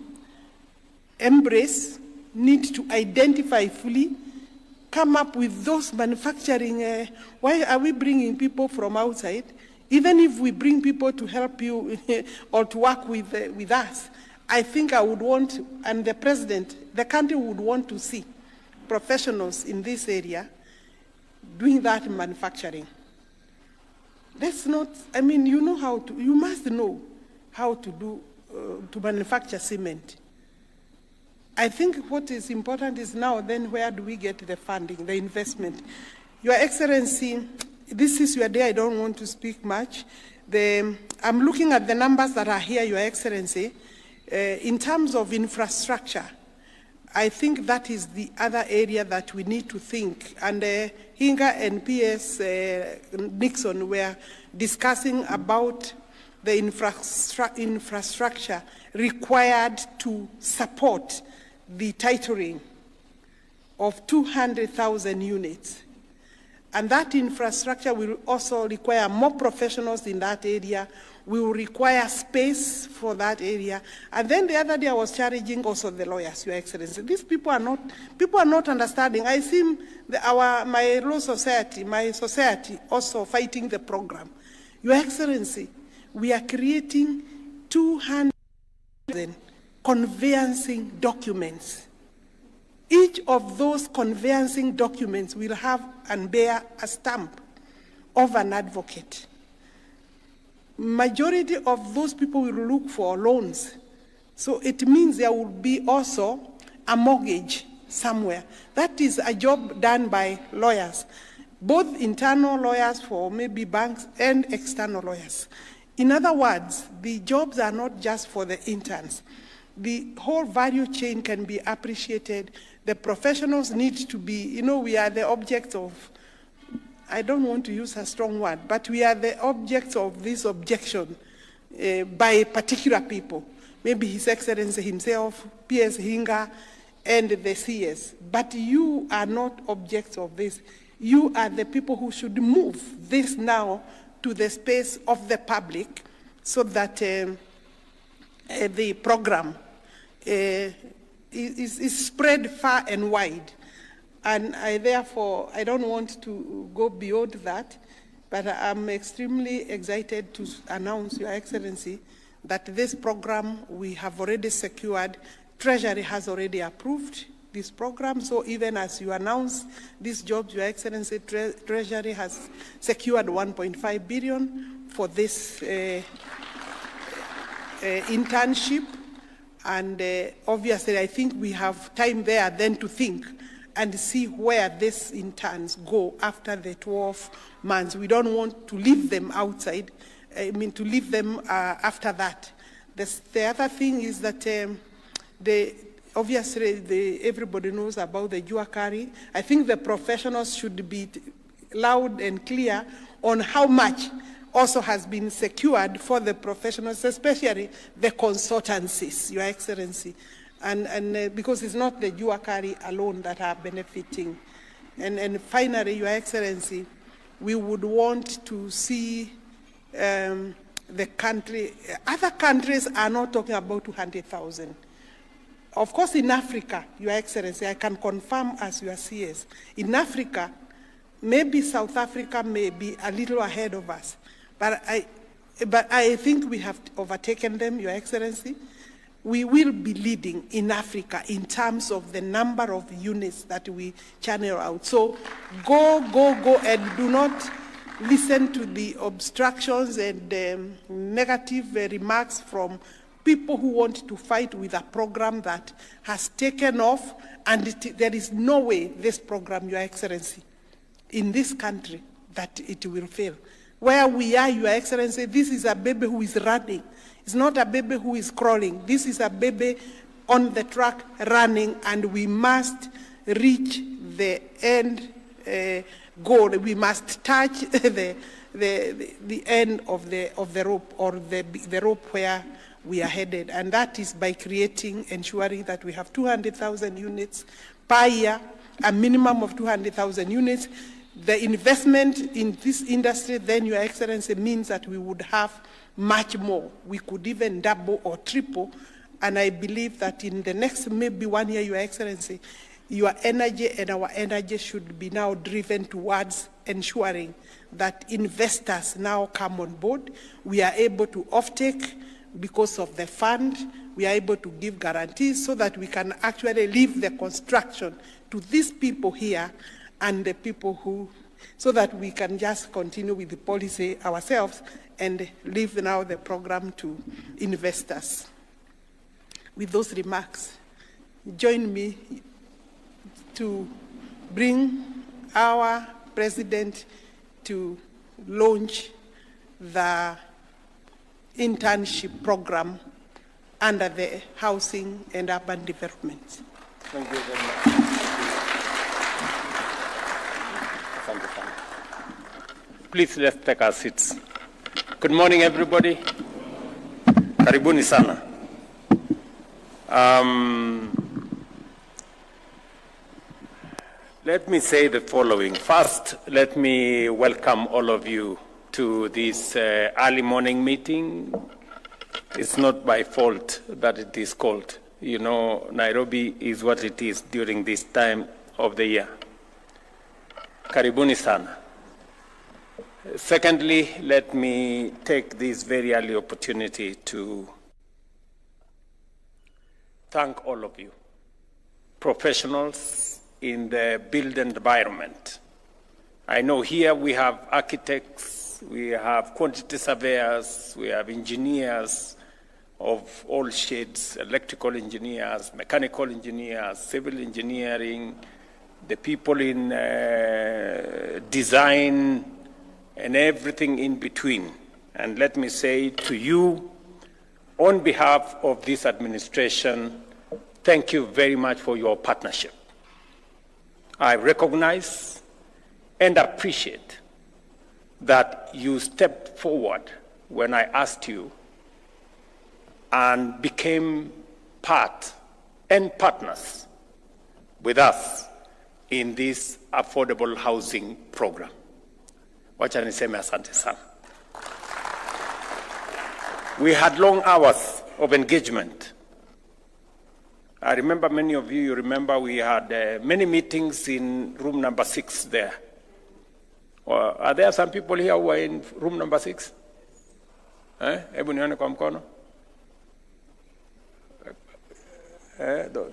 embrace, need to identify fully, come up with those manufacturing. Why are we bringing people from outside? Even if we bring people to help you or to work with us, I think I would want, and the president, the country would want to see professionals in this area doing that manufacturing. That's not, I mean, you must know how to do, to manufacture cement. I think what is important is now then where do we get the funding, the investment? Your Excellency, this is your day, I don't want to speak much. I'm looking at the numbers that are here, Your Excellency. In terms of infrastructure, I think that is the other area that we need to think. And Hinga and PS Nixon were discussing about the infrastructure required to support the titling of 200,000 units. And that infrastructure will also require more professionals in that area. We will require space for that area. And then the other day I was challenging also the lawyers, Your Excellency. These people are not understanding. I see my law society, my society also fighting the program. Your Excellency, we are creating 200,000 conveyancing documents. Each of those conveyancing documents will have and bear a stamp of an advocate. Majority of those people will look for loans. So it means there will be also a mortgage somewhere. That is a job done by lawyers, both internal lawyers for maybe banks and external lawyers. In other words, the jobs are not just for the interns. The whole value chain can be appreciated. The professionals need to be, we are the objects of, I don't want to use a strong word, but we are the objects of this objection by particular people. Maybe His Excellency himself, PS Hinga, and the CS. But you are not objects of this. You are the people who should move this now to the space of the public so that the program is spread far and wide. And therefore, I don't want to go beyond that, but I'm extremely excited to announce, Your Excellency, that this program we have already secured, Treasury has already approved this program. So even as you announce these jobs, Your Excellency, Treasury has secured 1.5 billion for this internship. And obviously, I think we have time there then to think and see where these interns go after the 12 months. We don't want to leave them outside, to leave them after that. The other thing is that obviously everybody knows about the Juakari. I think the professionals should be loud and clear on how much also has been secured for the professionals, especially the consultancies, Your Excellency. And because it's not the Juakari alone that are benefiting. And finally, Your Excellency, we would want to see the country, other countries are not talking about 200,000. Of course, in Africa, Your Excellency, I can confirm as your CS, in Africa, maybe South Africa may be a little ahead of us, but I think we have overtaken them, Your Excellency. We will be leading in Africa in terms of the number of units that we channel out. So go, and do not listen to the obstructions and negative remarks from people who want to fight with a program that has taken off, and there is no way this program, Your Excellency, in this country, that it will fail. Where we are, Your Excellency, this is a baby who is running. It's not a baby who is crawling. This is a baby on the track running, and we must reach the end goal. We must touch the end of the rope, or the rope where we are headed. And that is by ensuring that we have 200,000 units per year, a minimum of 200,000 units. The investment in this industry, then, Your Excellency, means that we would have much more. We could even double or triple. And I believe that in the next maybe 1 year, Your Excellency, your energy and our energy should be now driven towards ensuring that investors now come on board. We are able to offtake because of the fund. We are able to give guarantees so that we can actually leave the construction to these people here and the people who, so that we can just continue with the policy ourselves and leave now the program to investors. With those remarks, join me to bring our president to launch the internship program under the Housing and Urban Development. Thank you very much. Please, let's take our seats. Good morning, everybody. Karibuni sana. Let me say the following. First, let me welcome all of you to this early morning meeting. It's not by fault that it is called. You know, Nairobi is what it is during this time of the year. Karibuni sana. Secondly, let me take this very early opportunity to thank all of you, professionals in the built environment. I know here we have architects, we have quantity surveyors, we have engineers of all shades, electrical engineers, mechanical engineers, civil engineering, the people in design, and everything in between. And let me say to you, on behalf of this administration, thank you very much for your partnership. I recognize and appreciate that you stepped forward when I asked you and became part and partners with us in this affordable housing program. Wacha niseme asante sana. We had long hours of engagement I remember many of you remember we had many meetings in room number 6 there. Are there some people here who are in room number 6? Hebu nione kwa mkono.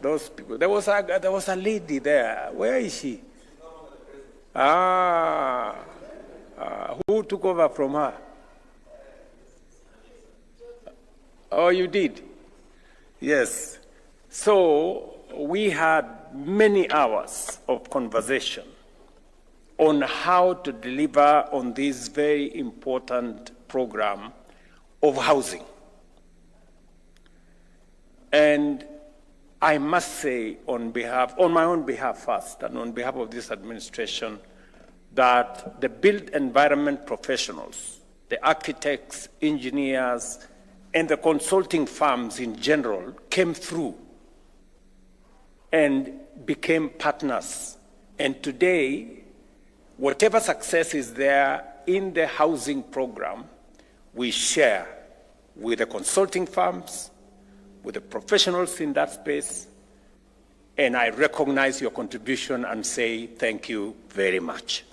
Those people. There was a lady there. Where is she? Who took over from her? Oh, you did? Yes. So we had many hours of conversation on how to deliver on this very important program of housing. And I must say on my own behalf first, and on behalf of this administration, that the built environment professionals, the architects, engineers, and the consulting firms in general came through and became partners. And today, whatever success is there in the housing program, we share with the consulting firms, with the professionals in that space, and I recognize your contribution and say thank you very much.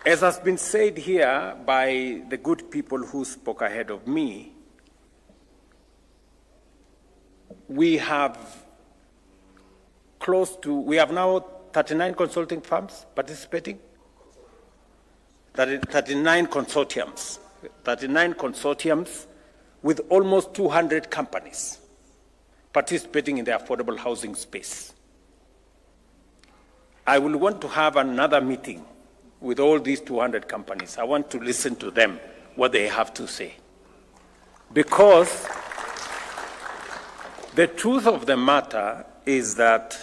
As has been said here by the good people who spoke ahead of me, we have now 39 consulting firms participating, 39 consortiums with almost 200 companies participating in the affordable housing space. I will want to have another meeting with all these 200 companies. I want to listen to them, what they have to say. Because the truth of the matter is that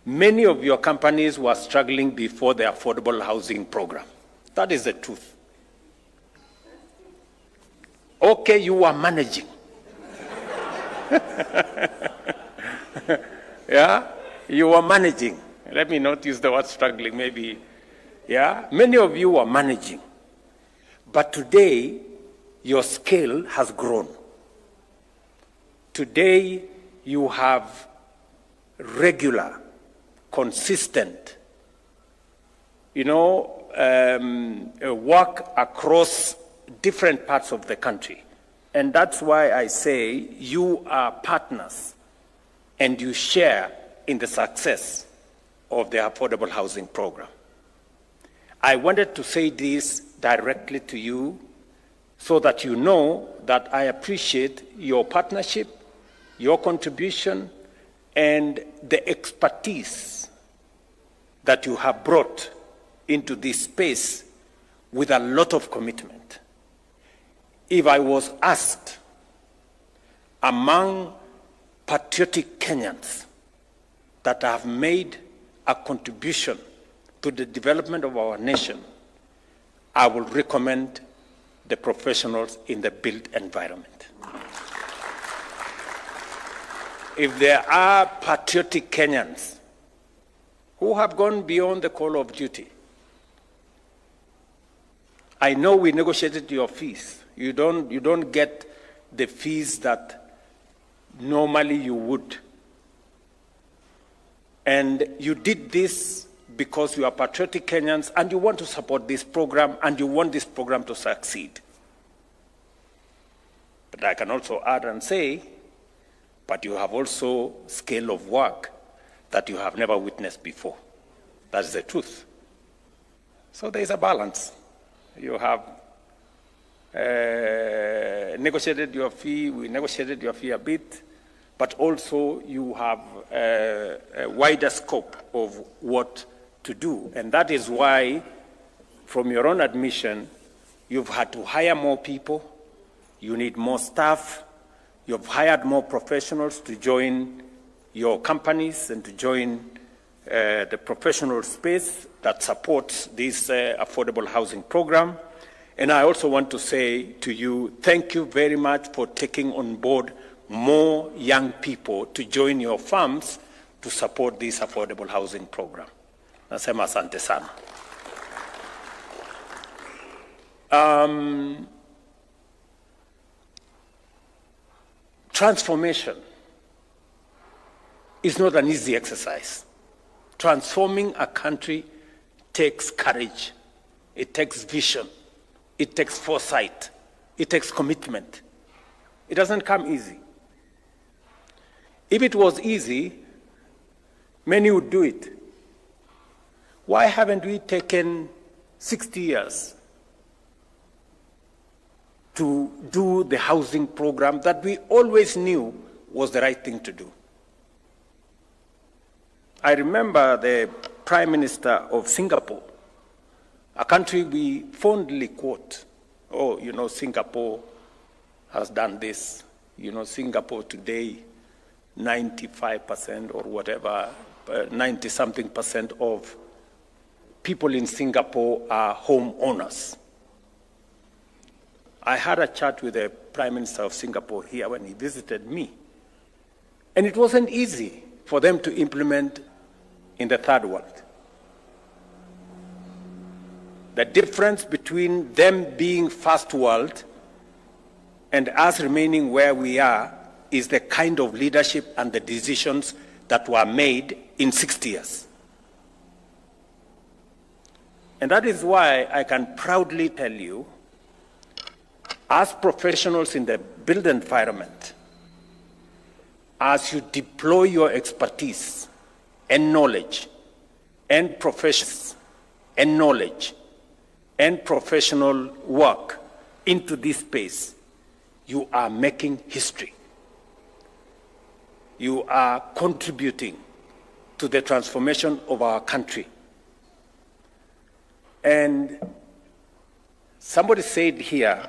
many of your companies were struggling before the affordable housing program. That is the truth. Okay, you are managing. Yeah, you are managing. Let me not use the word struggling, maybe. Yeah, many of you are managing. But today, your scale has grown. Today, you have regular, consistent, work across different parts of the country. And that's why I say you are partners and you share in the success of the affordable housing program. I wanted to say this directly to you so that you know that I appreciate your partnership, your contribution, and the expertise that you have brought into this space with a lot of commitment. If I was asked among patriotic Kenyans that have made a contribution to the development of our nation, I will recommend the professionals in the built environment. If there are patriotic Kenyans who have gone beyond the call of duty, I know we negotiated your fees. You don't get the fees that normally you would. And you did this because you are patriotic Kenyans and you want to support this program and you want this program to succeed. But I can also add and say, but you have also scale of work that you have never witnessed before. That's the truth. So there is a balance. You have negotiated your fee, we negotiated your fee a bit, but also you have a wider scope of what to do. And that is why, from your own admission, you've had to hire more people, you need more staff, you've hired more professionals to join your companies and to join the professional space that supports this affordable housing program. And I also want to say to you, thank you very much for taking on board more young people to join your firms to support this affordable housing program. Nasema asante sana. transformation is not an easy exercise. Transforming a country takes courage, it takes vision, it takes foresight, it takes commitment. It doesn't come easy. If it was easy, many would do it. Why haven't we taken 60 years to do the housing program that we always knew was the right thing to do? I remember the Prime Minister of Singapore, a country we fondly quote. Oh, you know, Singapore has done this. You know, Singapore today, 95% or whatever, 90-something percent of people in Singapore are homeowners. I had a chat with the Prime Minister of Singapore here when he visited me. And it wasn't easy for them to implement in the third world. The difference between them being first world and us remaining where we are is the kind of leadership and the decisions that were made in 60 years. And that is why I can proudly tell you, as professionals in the built environment, as you deploy your expertise and knowledge and professions and knowledge and professional work into this space, you are making history. You are contributing to the transformation of our country. And somebody said here,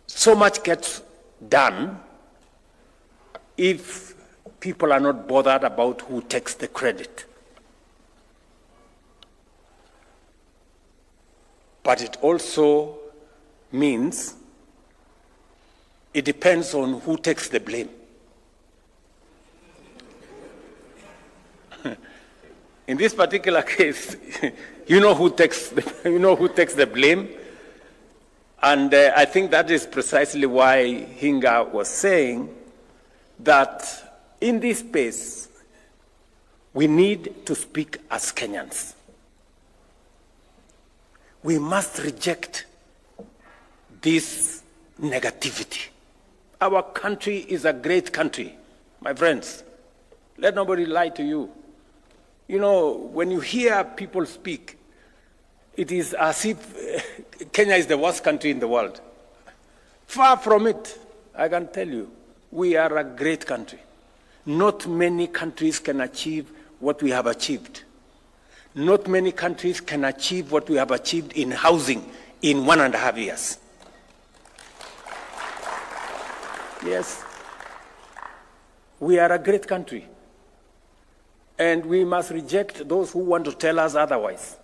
so much gets done if people are not bothered about who takes the credit. But it also means it depends on who takes the blame. In this particular case, you know who takes the blame. And I think that is precisely why Hinga was saying that in this space, we need to speak as Kenyans. We must reject this negativity. Our country is a great country, my friends. Let nobody lie to you. You know, when you hear people speak, it is as if Kenya is the worst country in the world. Far from it, I can tell you, we are a great country. Not many countries can achieve what we have achieved. Not many countries can achieve what we have achieved in housing in 1.5 years. Yes, we are a great country. And we must reject those who want to tell us otherwise.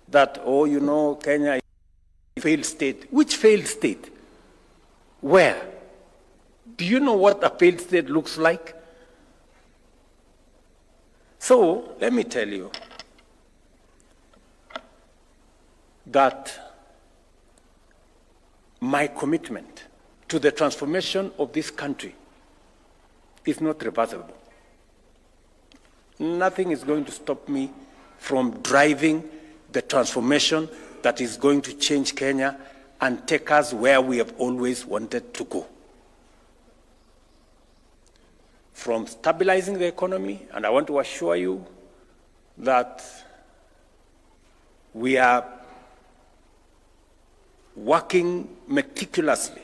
That, oh, you know, Kenya is a failed state. Which failed state? Where? Do you know what a failed state looks like? So, let me tell you that my commitment to the transformation of this country is not reversible. Nothing is going to stop me from driving the transformation that is going to change Kenya and take us where we have always wanted to go. From stabilizing the economy, and I want to assure you that we are working meticulously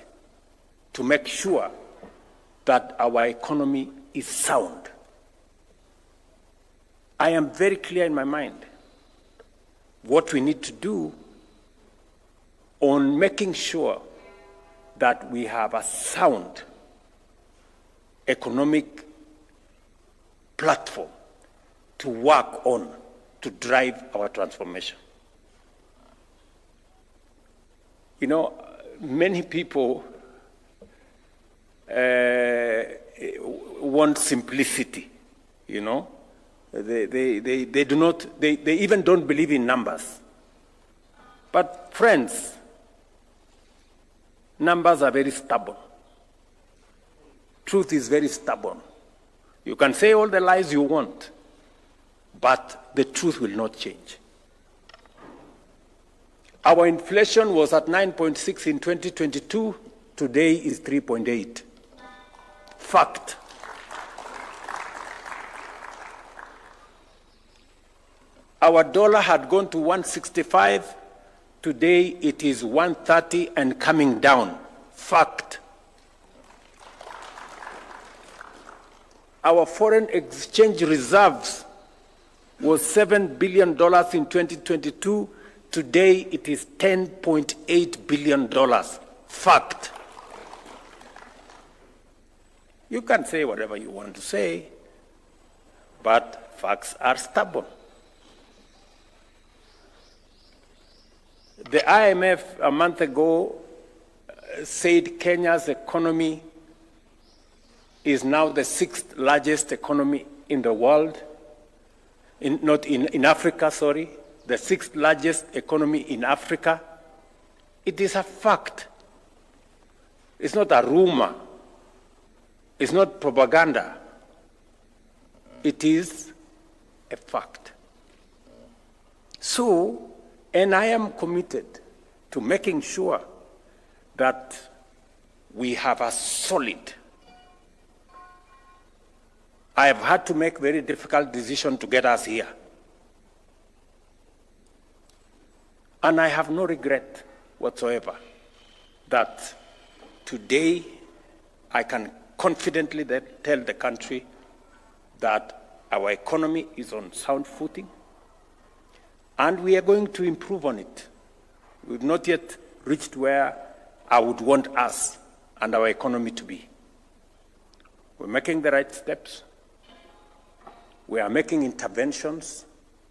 to make sure that our economy is sound. I am very clear in my mind what we need to do on making sure that we have a sound economic platform to work on to drive our transformation. You know, many people want simplicity, you know. They do not, they even don't believe in numbers. But friends, Numbers are very stubborn. Truth is very stubborn. You can say all the lies you want, but the truth will not change. Our inflation was at 9.6 in 2022. Today is 3.8. Fact. Our dollar had gone to 165. Today it is 130 and coming down. Fact. Our foreign exchange reserves was $7 billion in 2022. Today it is $10.8 billion. Fact. You can say whatever you want to say, but facts are stubborn. The IMF a month ago said Kenya's economy is now the 6th largest economy in the world, in Africa, sorry, the 6th largest economy in Africa. It is a fact. It's not a rumor. It's not propaganda. It is a fact. So, and I am committed to making sure that we have a solid. I have had to make very difficult decisions to get us here. And I have no regret whatsoever that today I can confidently tell the country that our economy is on sound footing, and we are going to improve on it. We've not yet reached where I would want us and our economy to be. We're making the right steps. We are making interventions.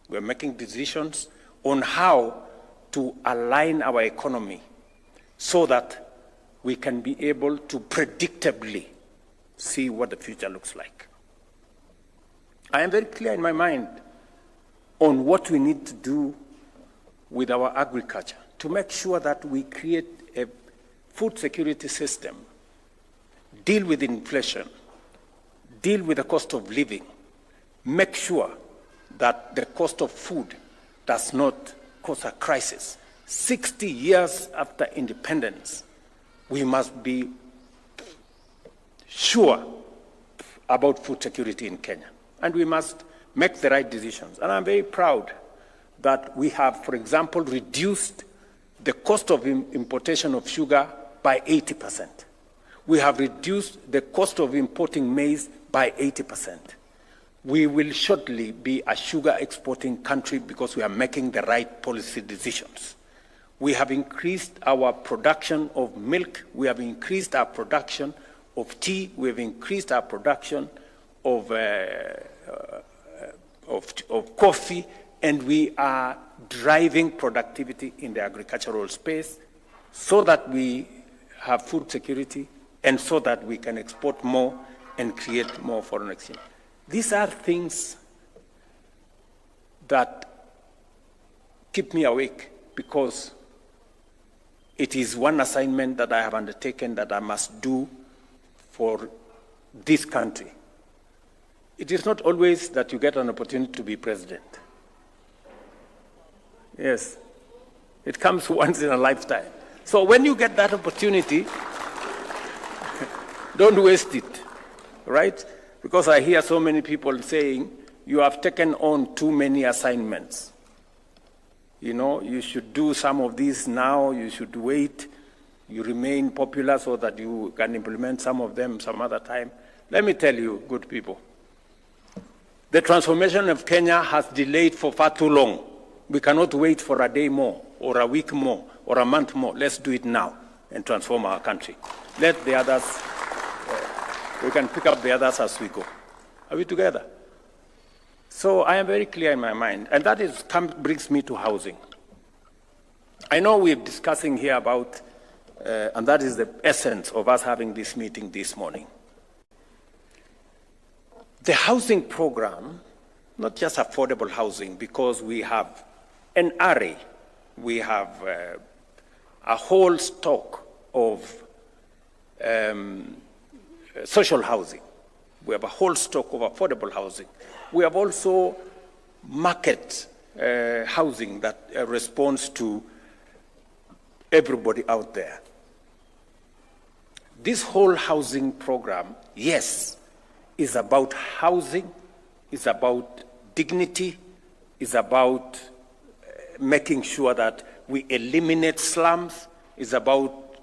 We're making decisions on how to align our economy so that we can be able to predictably see what the future looks like. I am very clear in my mind on what we need to do with our agriculture to make sure that we create a food security system, deal with inflation, deal with the cost of living, make sure that the cost of food does not cause a crisis. 60 years after independence, we must be sure about food security in Kenya, and we must make the right decisions. And I'm very proud that we have, for example, reduced the cost of importation of sugar by 80%. We have reduced the cost of importing maize by 80%. We will shortly be a sugar exporting country because we are making the right policy decisions. We have increased our production of milk. We have increased our production of tea. We have increased our production of coffee, and we are driving productivity in the agricultural space so that we have food security and so that we can export more and create more foreign exchange. These are things that keep me awake because it is one assignment that I have undertaken that I must do for this country. It is not always that you get an opportunity to be president. Yes, it comes once in a lifetime. So when you get that opportunity, don't waste it, right? Because I hear so many people saying, you have taken on too many assignments. You know, you should do some of these now, you should wait, you remain popular so that you can implement some of them some other time. Let me tell you, good people, the transformation of Kenya has delayed for far too long. We cannot wait for a day more, or a week more, or a month more. Let's do it now and transform our country. Let the others, we can pick up the others as we go. Are we together? So I am very clear in my mind, and that brings me to housing. I know we're discussing here about, and that is the essence of us having this meeting this morning. The housing program, not just affordable housing, because we have an array, we have a whole stock of social housing. We have a whole stock of affordable housing. We have also market housing that responds to everybody out there. This whole housing program, yes, is about housing, is about dignity, is about making sure that we eliminate slums, is about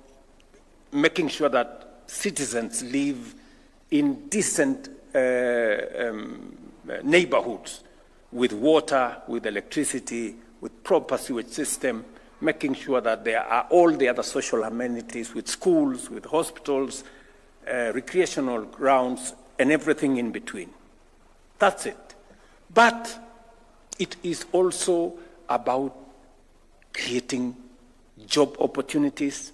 making sure that citizens live in decent neighborhoods with water, with electricity, with proper sewage system, making sure that there are all the other social amenities with schools, with hospitals, recreational grounds, and everything in between. That's it. But it is also about creating job opportunities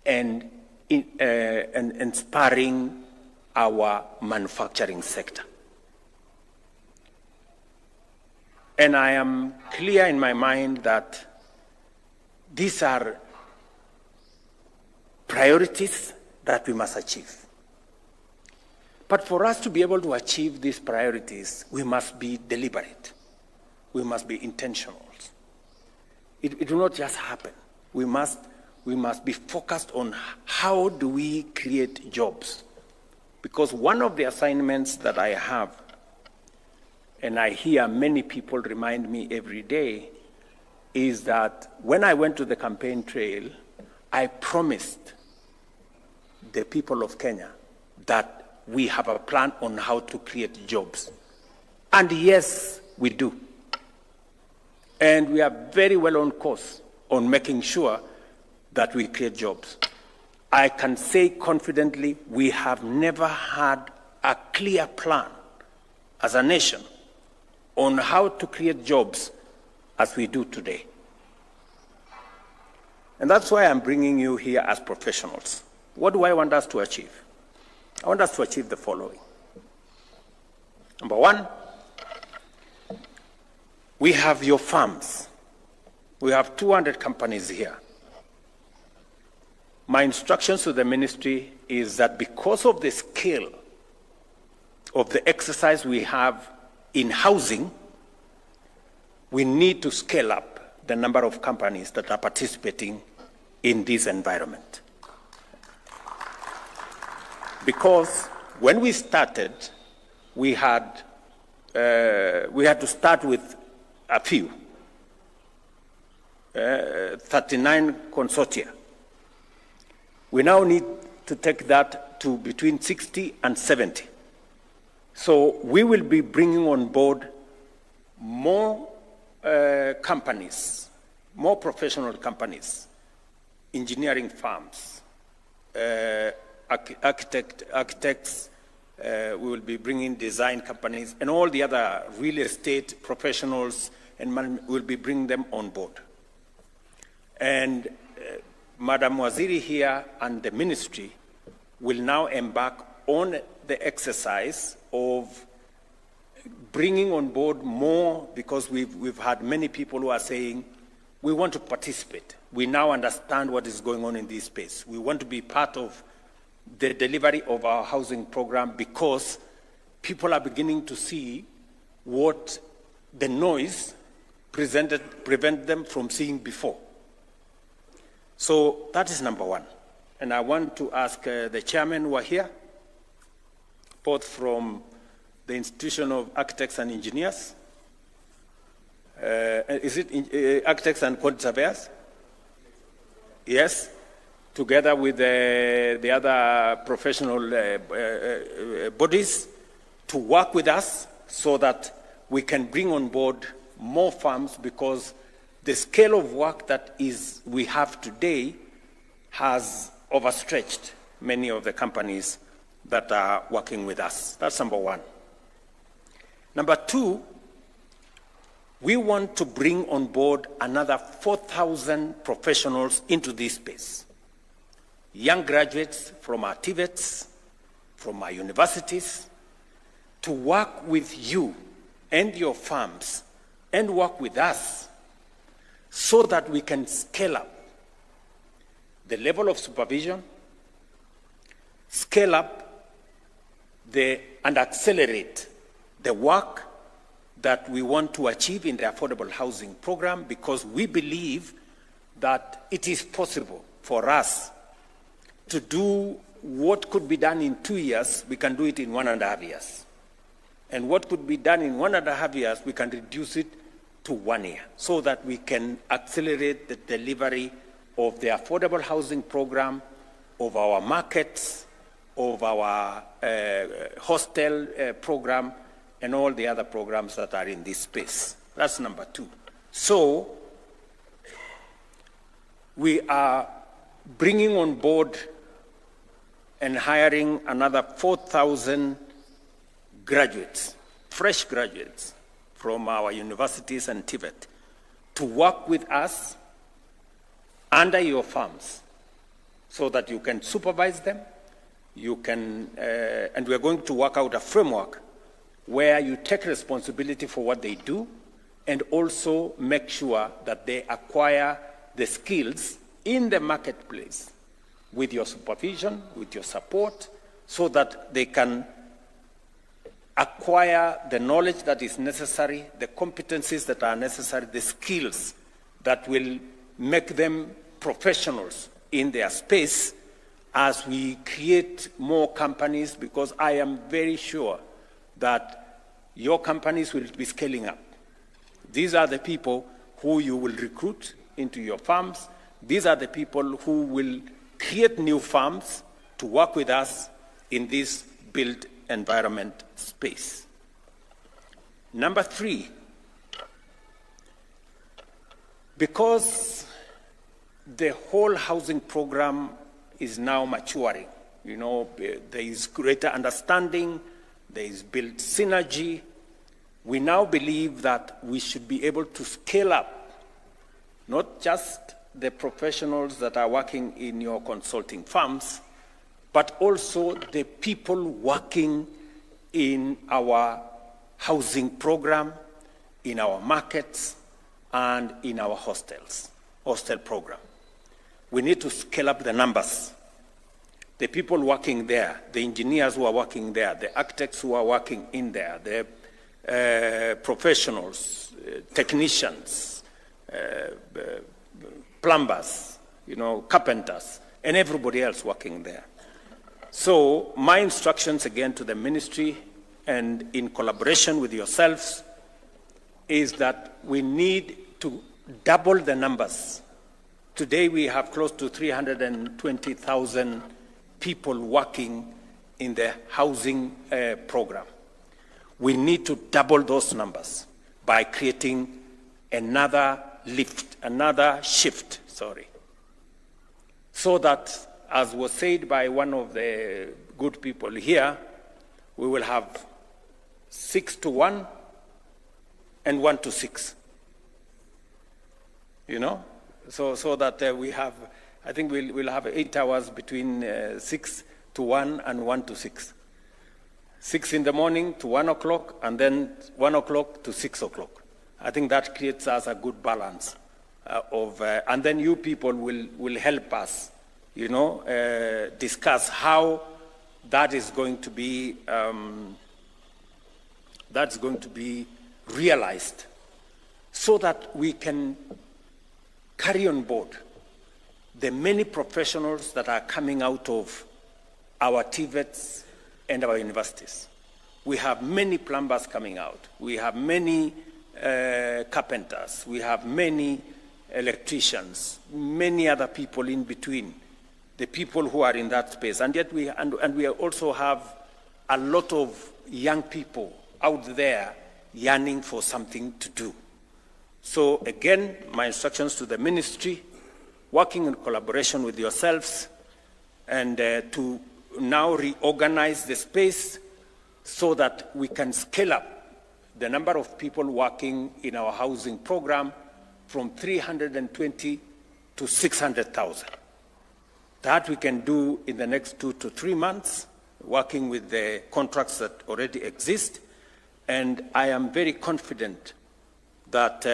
and inspiring our manufacturing sector. And I am clear in my mind that these are priorities that we must achieve. But for us to be able to achieve these priorities, we must be deliberate. We must be intentional. It will not just happen. We must be focused on how do we create jobs. Because one of the assignments that I have, and I hear many people remind me every day, is that when I went to the campaign trail, I promised the people of Kenya that we have a plan on how to create jobs. And yes, we do. And we are very well on course on making sure that we create jobs. I can say confidently, we have never had a clear plan as a nation on how to create jobs as we do today. And that's why I'm bringing you here as professionals. What do I want us to achieve? I want us to achieve the following. Number one, we have your farms. We have 200 companies here. My instructions to the ministry is that because of the scale of the exercise we have in housing, we need to scale up the number of companies that are participating in this environment. Because when we started, we had to start with a few, 39 consortia. We now need to take that to between 60 and 70. So we will be bringing on board more companies, more professional companies, engineering firms, architects, we will be bringing design companies, and all the other real estate professionals, and we'll be bringing them on board. And Madam Waziri here and the ministry will now embark on the exercise of bringing on board more, because we've had many people who are saying, we want to participate. We now understand what is going on in this space. We want to be part of the delivery of our housing program, because people are beginning to see what the noise prevent them from seeing before. So that is number one. And I want to ask the chairman who are here, both from the Institution of Architects and Engineers. Is it Architects and Quantity Surveyors? Yes. Together with the other professional bodies, to work with us so that we can bring on board more firms, because the scale of work that we have today has overstretched many of the companies that are working with us. That's number one. Number two, we want to bring on board another 4,000 professionals into this space. Young graduates from our TVETs, from our universities, to work with you and your firms and work with us so that we can scale up the level of supervision, scale up and accelerate the work that we want to achieve in the affordable housing program, because we believe that it is possible for us to do what could be done in 2 years, we can do it in 1.5 years. And what could be done in 1.5 years, we can reduce it to 1 year, so that we can accelerate the delivery of the affordable housing program, of our markets, of our hostel program, and all the other programs that are in this space. That's number 2. So we are bringing on board and hiring another 4,000 graduates, fresh graduates from our universities and TVET, to work with us under your firms, so that you can supervise them, you can, and we're going to work out a framework where you take responsibility for what they do, and also make sure that they acquire the skills in the marketplace with your supervision, with your support, so that they can acquire the knowledge that is necessary, the competencies that are necessary, the skills that will make them professionals in their space as we create more companies, because I am very sure that your companies will be scaling up. These are the people who you will recruit into your farms. These are the people who will create new farms to work with us in this built environment space. Number 3, because the whole housing program is now maturing, there is greater understanding, there is built synergy. We now believe that we should be able to scale up, not just the professionals that are working in your consulting firms, but also the people working in our housing program, in our markets, and in our hostel program. We need to scale up the numbers. The people working there, the engineers who are working there, the architects who are working in there, the professionals, technicians, plumbers, carpenters, and everybody else working there. So my instructions again to the ministry, and in collaboration with yourselves, is that we need to double the numbers. Today we have close to 320,000 people working in the housing program. We need to double those numbers by creating another shift, so that, as was said by one of the good people here, we will have 6-to-1 and 1-to-6. So that we have, I think we'll have 8 hours between 6-to-1 and 1-to-6. 6 in the morning to 1 o'clock, and then 1 o'clock to 6 o'clock. I think that creates us a good balance and then you people will help us, discuss how that is going to be realized, so that we can carry on board the many professionals that are coming out of our TVETs and our universities. We have many plumbers coming out. We have many carpenters. We have many electricians, many other people in between, the people who are in that space. And yet we also have a lot of young people out there yearning for something to do. So again, my instructions to the ministry, working in collaboration with yourselves, and to now reorganize the space so that we can scale up the number of people working in our housing program from 320 to 600,000. That we can do in the next 2 to 3 months, working with the contracts that already exist. And I am very confident that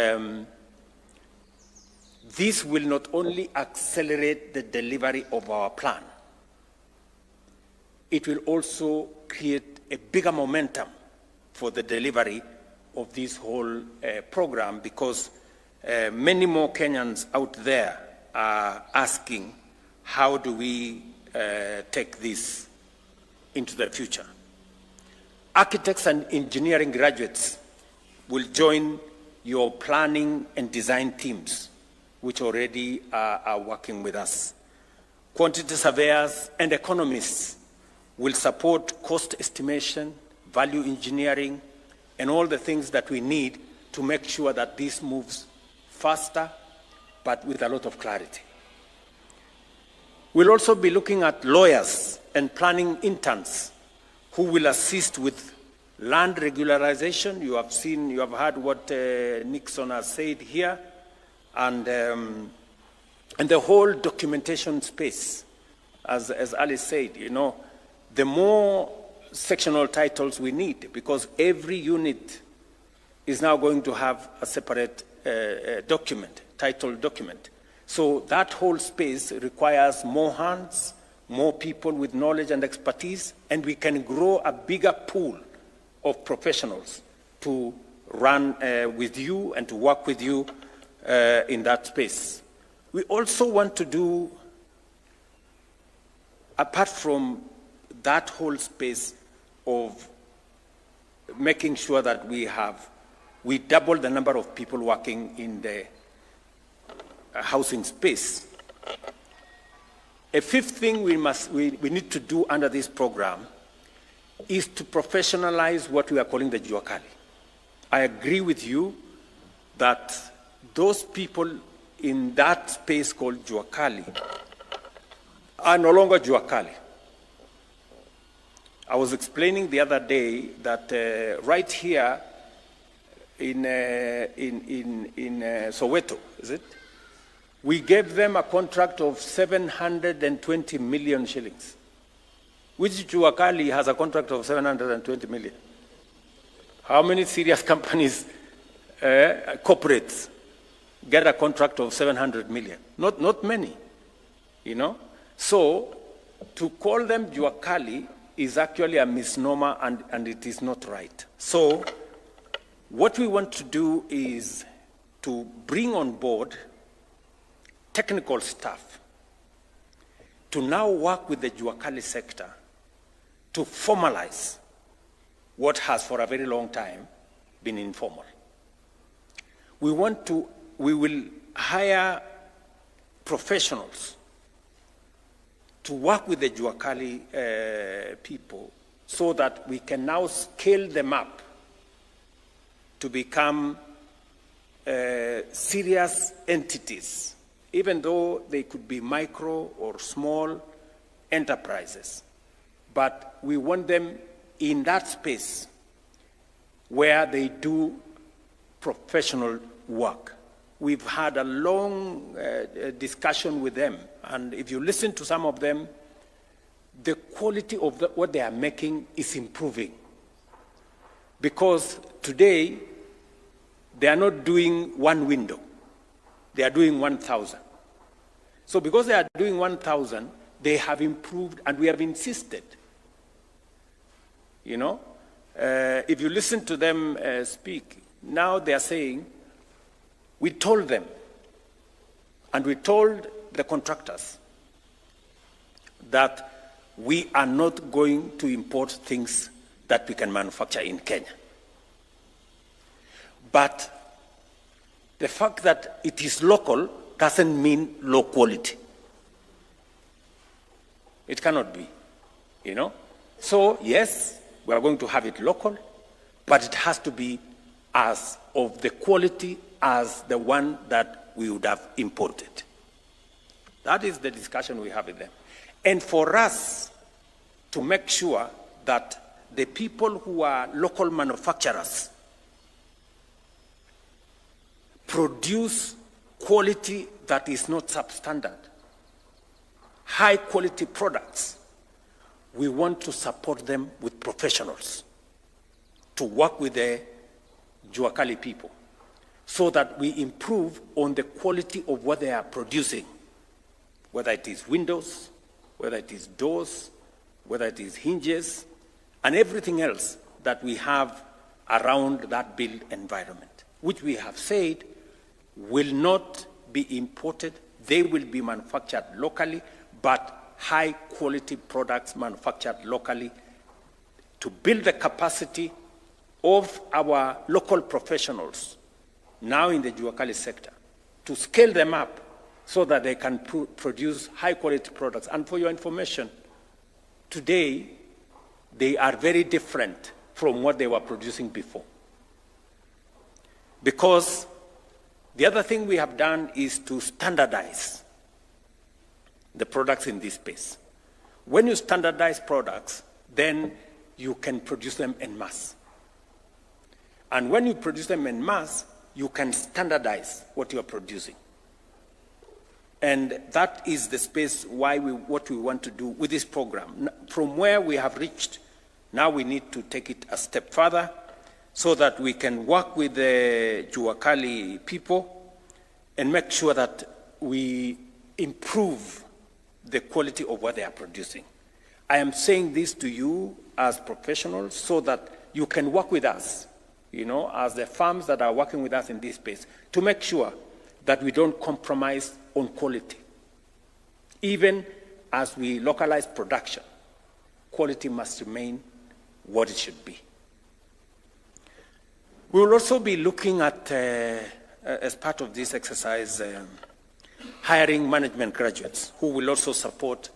this will not only accelerate the delivery of our plan, it will also create a bigger momentum for the delivery of this whole program, because many more Kenyans out there are asking, how do we take this into the future? Architects and engineering graduates will join your planning and design teams, which already are working with us. Quantity surveyors and economists will support cost estimation, value engineering, and all the things that we need to make sure that this moves faster, but with a lot of clarity. We'll also be looking at lawyers and planning interns who will assist with land regularization. You have heard what Nixon has said here, and the whole documentation space, as Alice said, the more sectional titles we need, because every unit is now going to have a separate title document. So that whole space requires more hands, more people with knowledge and expertise, and we can grow a bigger pool of professionals to run with you and to work with you in that space. We also want to do, apart from that whole space of making sure that we double the number of people working in the housing space. A fifth thing we need to do under this program is to professionalize what we are calling the Juakali. I agree with you that those people in that space called Juakali are no longer Juakali. I was explaining the other day that right here in Soweto, is it? We gave them a contract of 720 million shillings. Which Juakali has a contract of 720 million? How many serious companies, corporates, get a contract of 700 million? Not many, So to call them Juakali is actually a misnomer, and it is not right. So what we want to do is to bring on board technical staff to now work with the Juakali sector to formalize what has for a very long time been informal. We will hire professionals to work with the Juakali people so that we can now scale them up to become serious entities, even though they could be micro or small enterprises. But we want them in that space where they do professional work. We've had a long discussion with them, and if you listen to some of them, the quality of what they are making is improving. Because today, they are not doing one window. They are doing 1,000. So because they are doing 1,000, they have improved, and we have insisted. If you listen to them speak, now they are saying, we told them, and we told the contractors that we are not going to import things that we can manufacture in Kenya. But the fact that it is local doesn't mean low quality. It cannot be, So, yes, we are going to have it local, but it has to be as of the quality as the one that we would have imported. That is the discussion we have with them. And for us to make sure that the people who are local manufacturers produce quality that is not substandard, high quality products, we want to support them with professionals to work with the Juakali people. so that we improve on the quality of what they are producing, whether it is windows, whether it is doors, whether it is hinges, and everything else that we have around that built environment, which we have said will not be imported. They will be manufactured locally, but high-quality products manufactured locally to build the capacity of our local professionals now in the Juakali sector, to scale them up so that they can produce high-quality products. And for your information, today, they are very different from what they were producing before. Because the other thing we have done is to standardize the products in this space. When you standardize products, then you can produce them en masse. And when you produce them en masse, you can standardize what you are producing. And that is the space what we want to do with this program. From where we have reached, now we need to take it a step further so that we can work with the Juakali people and make sure that we improve the quality of what they are producing. I am saying this to you as professionals so that you can work with us, as the firms that are working with us in this space, to make sure that we don't compromise on quality. Even as we localize production, quality must remain what it should be. We will also be looking at, as part of this exercise, hiring management graduates who will also support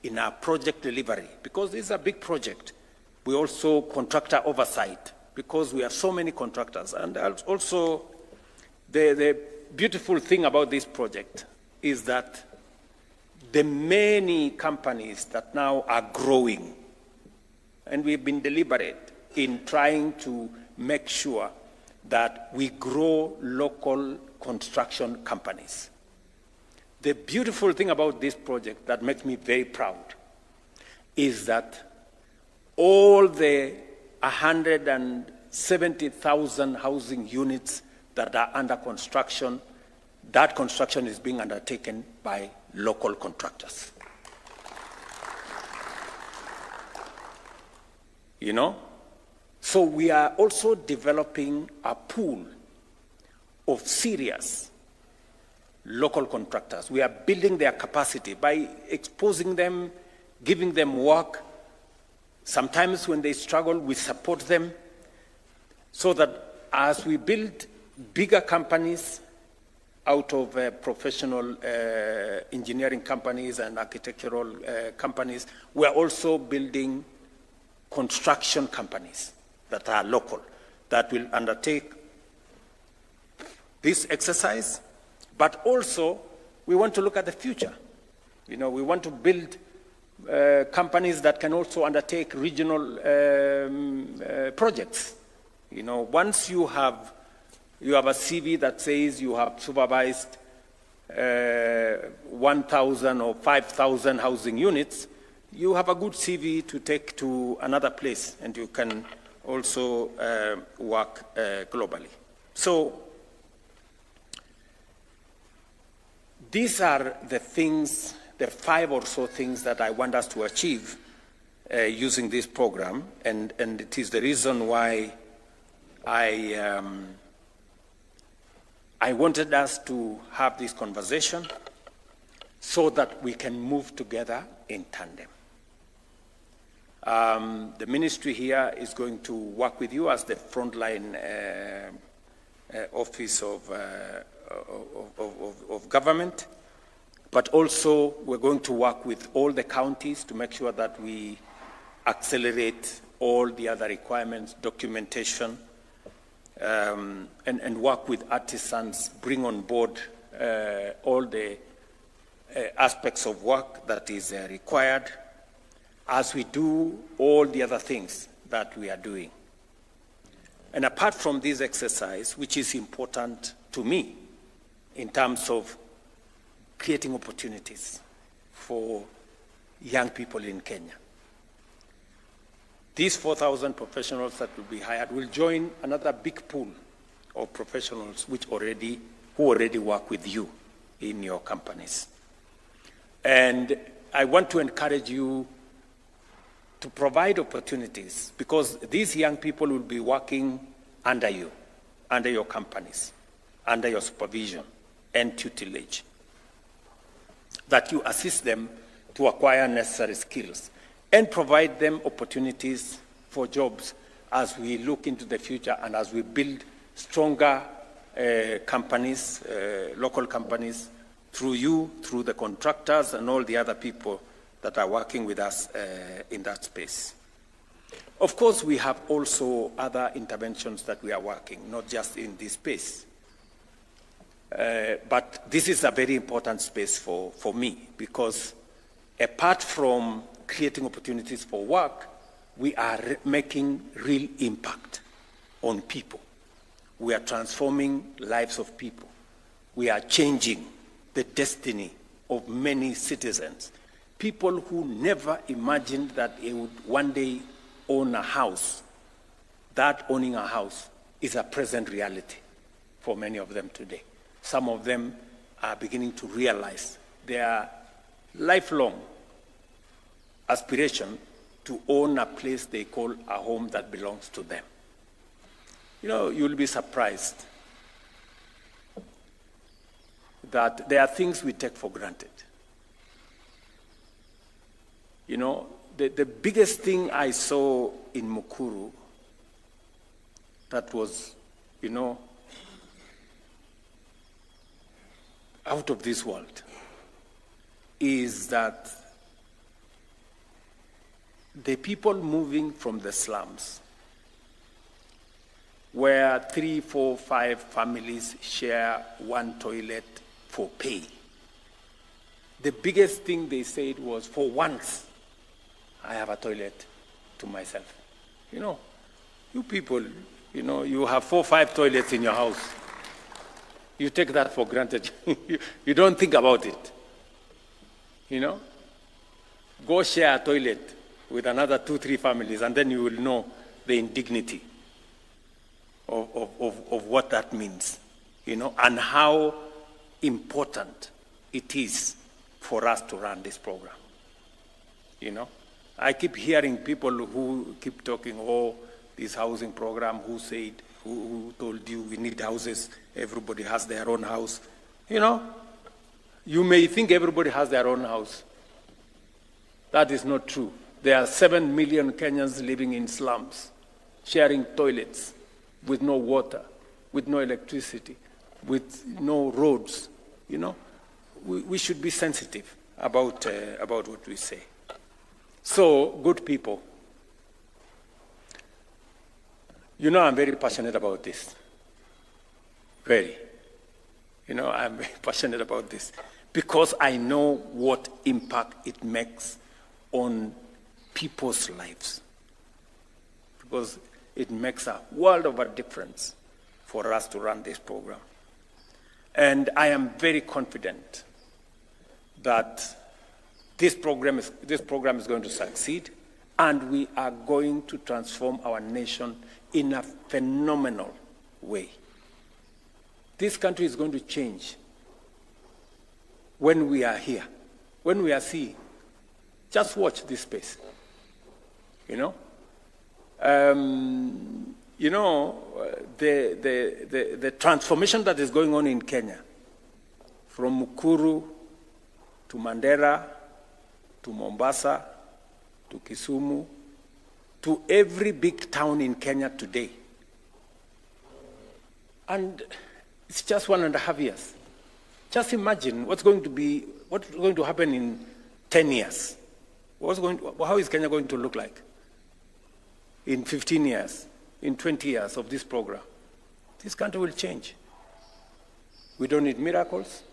in our project delivery. Because this is a big project, we also contractor oversight, because we have so many contractors. And also, the beautiful thing about this project is that the many companies that now are growing, and we've been deliberate in trying to make sure that we grow local construction companies. The beautiful thing about this project that makes me very proud is that all the 170,000 housing units that are under construction, that construction is being undertaken by local contractors. So we are also developing a pool of serious local contractors. We are building their capacity by exposing them, giving them work. Sometimes when they struggle, we support them so that as we build bigger companies out of professional engineering companies and architectural companies, we are also building construction companies that are local, that will undertake this exercise. But also, we want to look at the future. We want to build companies that can also undertake regional projects. Once you have a CV that says you have supervised 1,000 or 5,000 housing units, you have a good CV to take to another place, and you can also work globally. So these are the things, the 5 or so things that I want us to achieve using this program, and it is the reason why I wanted us to have this conversation so that we can move together in tandem. The ministry here is going to work with you as the frontline office of government, but also we're going to work with all the counties to make sure that we accelerate all the other requirements, documentation, and work with artisans, bring on board all the aspects of work that is required as we do all the other things that we are doing. And apart from this exercise, which is important to me in terms of creating opportunities for young people in Kenya, these 4,000 professionals that will be hired will join another big pool of professionals who already work with you in your companies. And I want to encourage you to provide opportunities, because these young people will be working under you, under your companies, under your supervision and tutelage, that you assist them to acquire necessary skills and provide them opportunities for jobs as we look into the future and as we build stronger companies, local companies, through you, through the contractors and all the other people that are working with us in that space. Of course, we have also other interventions that we are working, not just in this space. But this is a very important space for me, because apart from creating opportunities for work, we are making real impact on people. We are transforming lives of people. We are changing the destiny of many citizens. People who never imagined that they would one day own a house. That owning a house is a present reality for many of them today. Some of them are beginning to realize their lifelong aspiration to own a place they call a home that belongs to them. You know, you'll be surprised that there are things we take for granted. You know, the biggest thing I saw in Mukuru that was, you know, out of this world is that the people moving from the slums, where 3, 4, 5 families share one toilet for pay. The biggest thing they said was, for once, I have a toilet to myself. You know, you people, you know, you have 4, 5 toilets in your house. You take that for granted. You don't think about it. You know? Go share a toilet with another 2, 3 families, and then you will know the indignity of what that means, you know, and how important it is for us to run this program. You know, I keep hearing people who keep talking, oh, this housing program, who told you we need houses, everybody has their own house. You know, you may think everybody has their own house. That is not true. There are 7 million Kenyans living in slums, sharing toilets, with no water, with no electricity, with no roads. You know, we should be sensitive about what we say. So, good people, you know I'm very passionate about this. Very. You know, I'm very passionate about this because I know what impact it makes on people's lives. Because it makes a world of a difference for us to run this program. And I am very confident that this program is going to succeed, and we are going to transform our nation in a phenomenal way. This country is going to change when we are here, when we are seeing. Just watch this space, you know? You know, the transformation that is going on in Kenya, from Mukuru to Mandera to Mombasa to Kisumu to every big town in Kenya today. And it's just 1.5 years. Just imagine what's going to happen in 10 years. How is Kenya going to look like? In 15 years, in 20 years of this program, this country will change. We don't need miracles.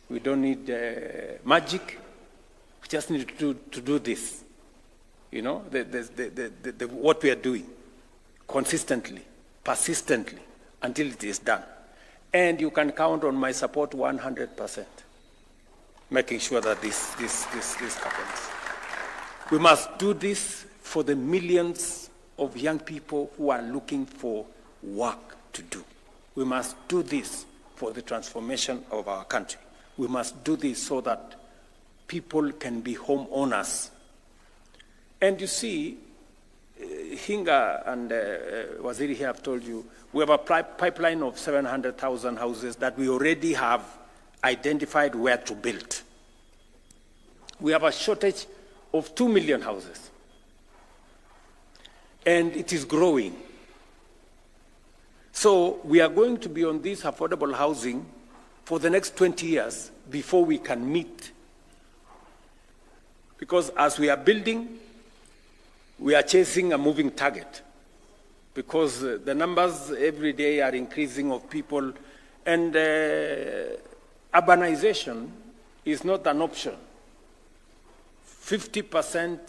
We don't need magic. We just need to do this. You know, what we are doing, consistently, persistently, until it is done. And you can count on my support 100%, making sure that this happens. We must do this for the millions of young people who are looking for work to do. We must do this for the transformation of our country. We must do this so that people can be homeowners. And you see, Hinga and Waziri here have told you, we have a pipeline of 700,000 houses that we already have identified where to build. We have a shortage of 2 million houses. And it is growing. So we are going to be on this affordable housing for the next 20 years before we can meet. Because as we are building, we are chasing a moving target. Because the numbers every day are increasing of people, and urbanization is not an option. 50%,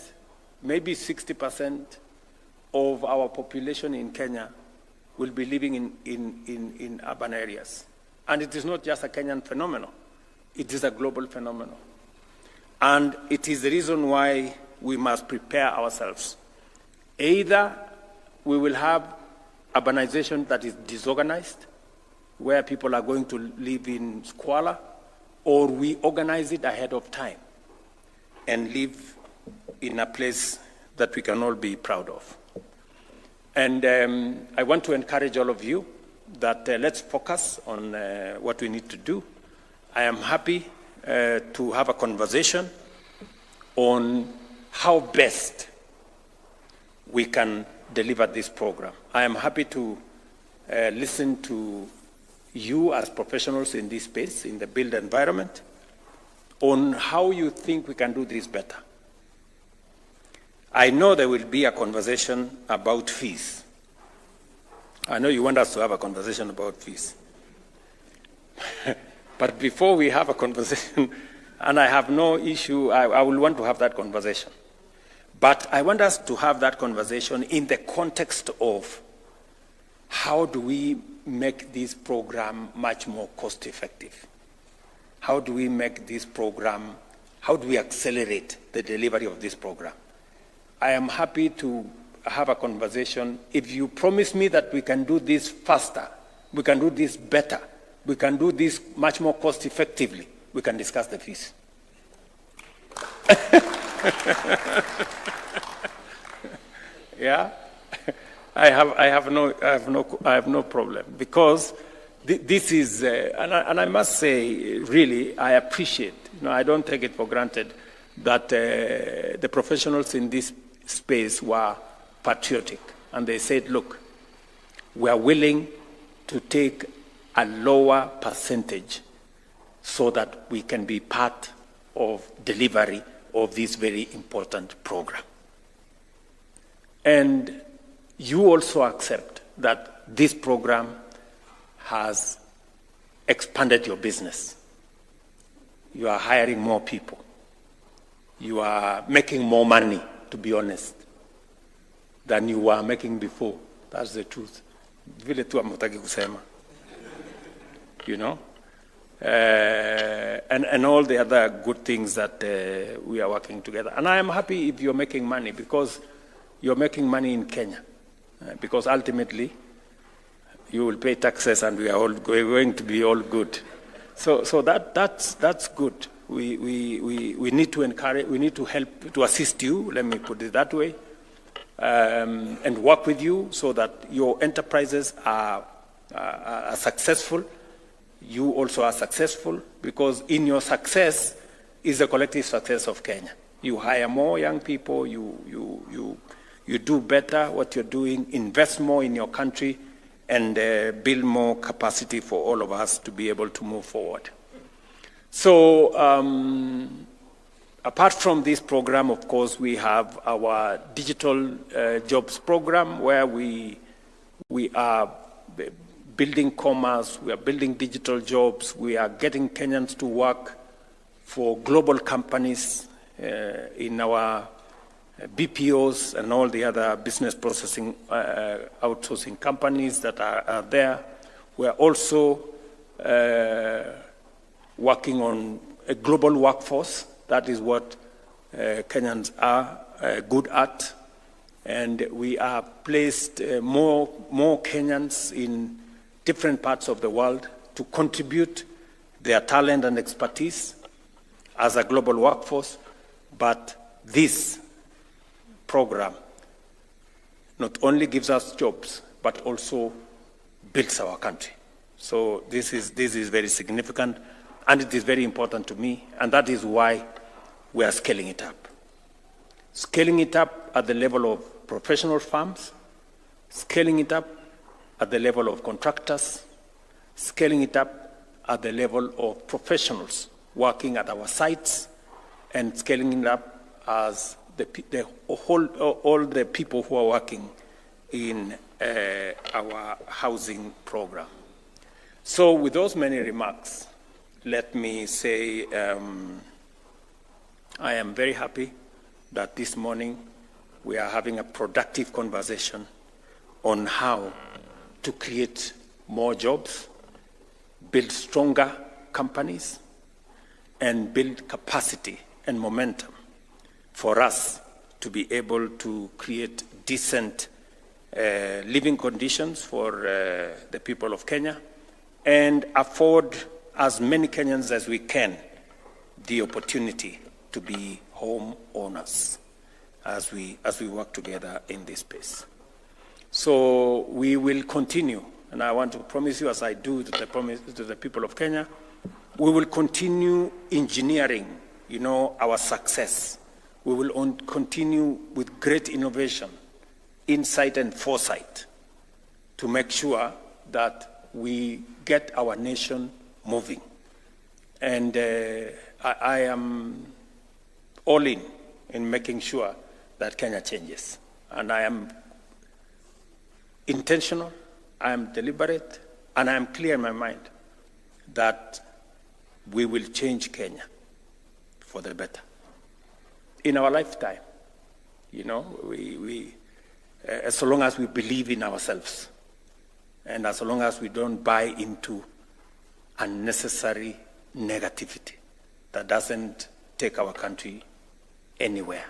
maybe 60% of our population in Kenya will be living in urban areas. And it is not just a Kenyan phenomenon. It is a global phenomenon. And it is the reason why we must prepare ourselves. Either we will have urbanization that is disorganized, where people are going to live in squalor, or we organize it ahead of time and live in a place that we can all be proud of. And I want to encourage all of you that let's focus on what we need to do. I am happy to have a conversation on how best we can deliver this program. I am happy to listen to you as professionals in this space, in the built environment, on how you think we can do this better. I know there will be a conversation about fees. I know you want us to have a conversation about fees. But before we have a conversation, and I have no issue, I will want to have that conversation. But I want us to have that conversation in the context of how do we make this program much more cost effective? How do we make this program, how do we accelerate the delivery of this program? I am happy to have a conversation. If you promise me that we can do this faster, we can do this better, we can do this much more cost effectively, we can discuss the fees. Yeah, I have no problem, because this is, and I must say, really, I appreciate. I don't take it for granted that the professionals in this space were patriotic, and they said, "Look, we are willing to take a lower percentage so that we can be part of delivery of this very important program." And you also accept that this program has expanded your business. You are hiring more people. You are making more money, to be honest, than you were making before. That's the truth. Vile tu hamutaki kusema. You know? And all the other good things that we are working together. And I am happy if you're making money, because you're making money in Kenya. Because ultimately, you will pay taxes, and we are all going to be all good. So that's good. We need to encourage, we need to help, to assist you, let me put it that way, and work with you so that your enterprises are successful. You also are successful, because in your success is the collective success of Kenya. You hire more young people, you do better what you're doing, invest more in your country, and build more capacity for all of us to be able to move forward. So apart from this program, of course, we have our digital jobs program, where we are building commerce, we are building digital jobs, we are getting Kenyans to work for global companies in our BPOs and all the other business processing outsourcing companies that are there. We are also working on a global workforce. That is what Kenyans are good at. And we are placed more Kenyans in different parts of the world to contribute their talent and expertise as a global workforce, but this program not only gives us jobs, but also builds our country. So this is very significant, and it is very important to me, and that is why we are scaling it up. Scaling it up at the level of professional firms, scaling it up at the level of contractors, scaling it up at the level of professionals working at our sites, and scaling it up as all the people who are working in our housing program. So with those many remarks, let me say I am very happy that this morning we are having a productive conversation on how to create more jobs, build stronger companies, and build capacity and momentum for us to be able to create decent living conditions for the people of Kenya and afford as many Kenyans as we can the opportunity to be home owners as we work together in this space. So we will continue, and I want to promise you, as I do to the people of Kenya, we will continue engineering, our success. We will continue with great innovation, insight and foresight to make sure that we get our nation moving. And I am all in making sure that Kenya changes. And I am intentional, I am deliberate, and I am clear in my mind that we will change Kenya for the better. In our lifetime, as long as we believe in ourselves, and as long as we don't buy into unnecessary negativity that doesn't take our country anywhere.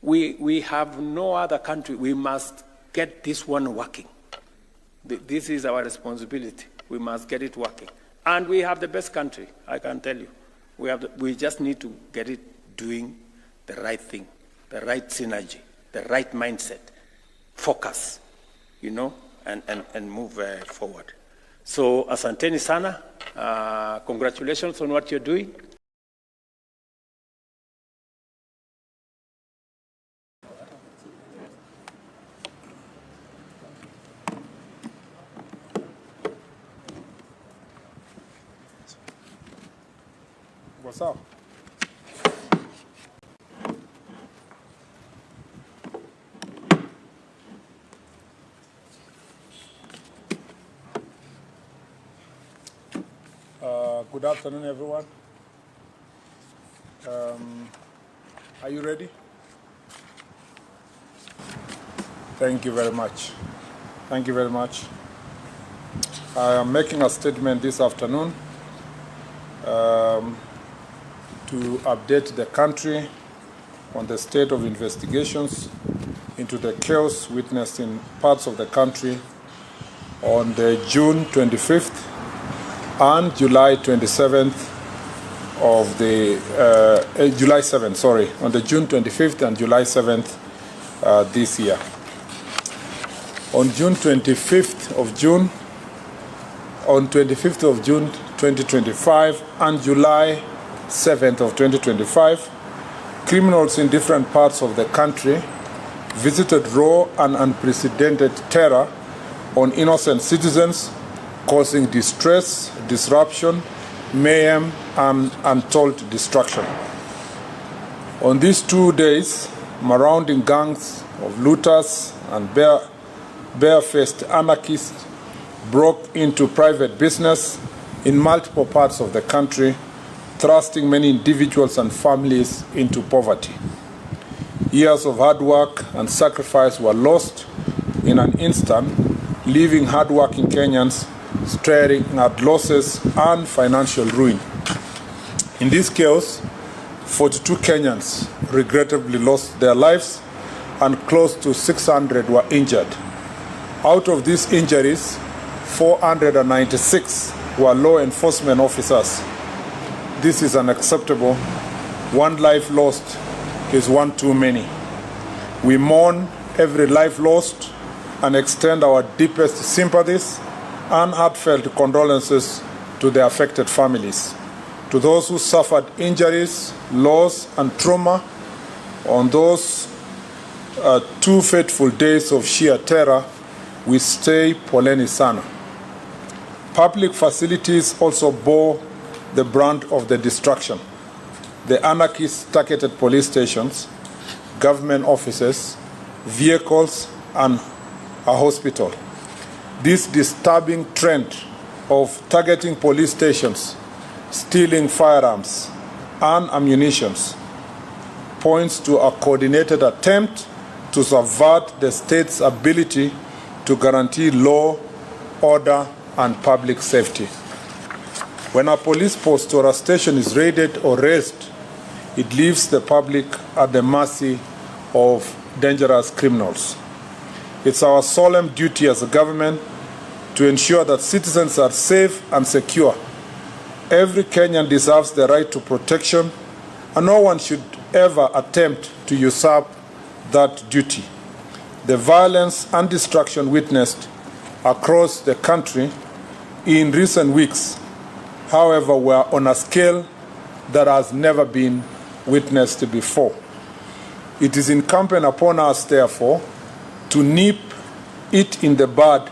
We have no other country. We must get this one working. This is our responsibility. We must get it working. And we have the best country, I can tell you. We just need to get it doing the right thing, the right synergy, the right mindset, focus, and move forward. So, asanteni sana. Congratulations on what you're doing. What's up? Good afternoon, everyone. Are you ready? Thank you very much. Thank you very much. I am making a statement this afternoon to update the country on the state of investigations into the chaos witnessed in parts of the country on the June 25th and July 27th of the July 7th, sorry, on the June 25th and July 7th this year. On 25th of June 2025 and July 7th of 2025, criminals in different parts of the country visited raw and unprecedented terror on innocent citizens, causing distress, disruption, mayhem, and untold destruction. On these 2 days, marauding gangs of looters and barefaced anarchists broke into private business in multiple parts of the country, thrusting many individuals and families into poverty. Years of hard work and sacrifice were lost in an instant, leaving hard-working Kenyans staring at losses and financial ruin. In this chaos, 42 Kenyans regrettably lost their lives and close to 600 were injured. Out of these injuries, 496 were law enforcement officers. This is unacceptable. One life lost is one too many. We mourn every life lost and extend our deepest sympathies and heartfelt condolences to the affected families. To those who suffered injuries, loss, and trauma on those 2 fateful days of sheer terror, we say poleni sana. Public facilities also bore the brunt of the destruction. The anarchists targeted police stations, government offices, vehicles, and a hospital. This disturbing trend of targeting police stations, stealing firearms and ammunition points to a coordinated attempt to subvert the state's ability to guarantee law, order, and public safety. When a police post or a station is raided or razed, it leaves the public at the mercy of dangerous criminals. It's our solemn duty as a government to ensure that citizens are safe and secure. Every Kenyan deserves the right to protection, and no one should ever attempt to usurp that duty. The violence and destruction witnessed across the country in recent weeks, however, were on a scale that has never been witnessed before. It is incumbent upon us, therefore, to nip it in the bud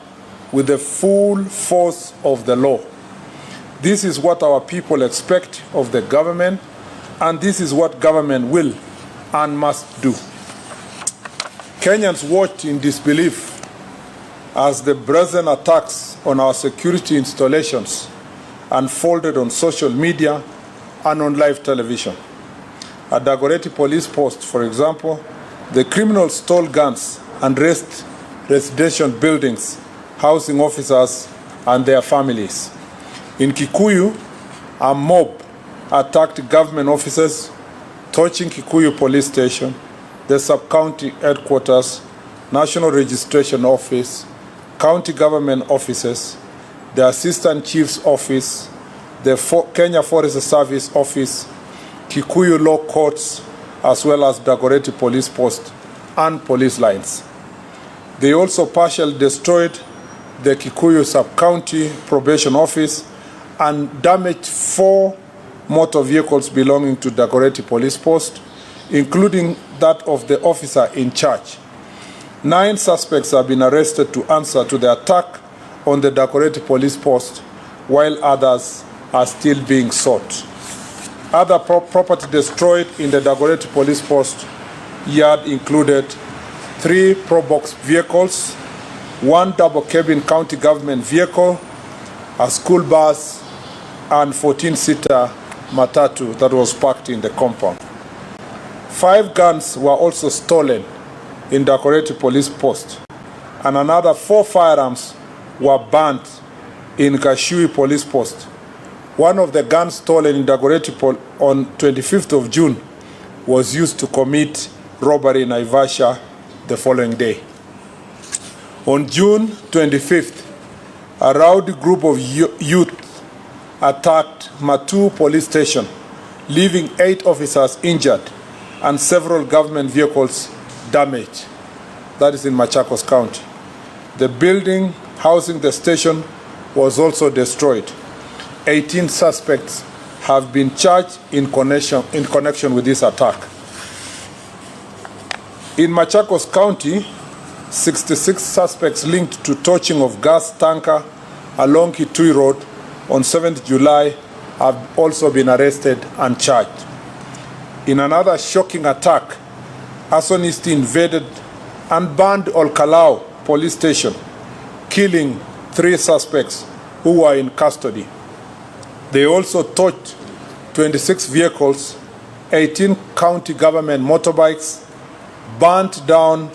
with the full force of the law. This is what our people expect of the government, and this is what government will and must do. Kenyans watched in disbelief as the brazen attacks on our security installations unfolded on social media and on live television. At Dagoretti police post, for example, the criminals stole guns and razed residential buildings, housing officers and their families. In Kikuyu, a mob attacked government offices, torching Kikuyu police station, the sub-county headquarters, National Registration Office, county government offices, the Assistant Chief's Office, the Kenya Forest Service Office, Kikuyu Law Courts, as well as Dagoretti Police Post and police lines. They also partially destroyed the Kikuyu Sub-County Probation Office and damaged 4 motor vehicles belonging to Dagoretti Police Post, including that of the officer in charge. 9 suspects have been arrested to answer to the attack on the Dagoretti Police Post, while others are still being sought. Other property destroyed in the Dagoretti Police Post yard included 3 Probox vehicles, 1 double-cabin county government vehicle, a school bus, and 14-seater matatu that was parked in the compound. 5 guns were also stolen in Dagoretti Police Post, and another 4 firearms were burnt in Kashui Police Post. One of the guns stolen in Dagoretti on 25th of June was used to commit robbery in Naivasha the following day. On June 25th, a rowdy group of youth attacked Matu Police Station, leaving 8 officers injured and several government vehicles damaged. That is in Machakos County. The building housing the station was also destroyed. 18 suspects have been charged in connection with this attack. In Machakos County, 66 suspects linked to torching of gas tanker along Kitui Road on 7th July have also been arrested and charged. In another shocking attack, arsonists invaded and burned Olkalau police station, killing 3 suspects who were in custody. They also torched 26 vehicles, 18 county government motorbikes, burnt down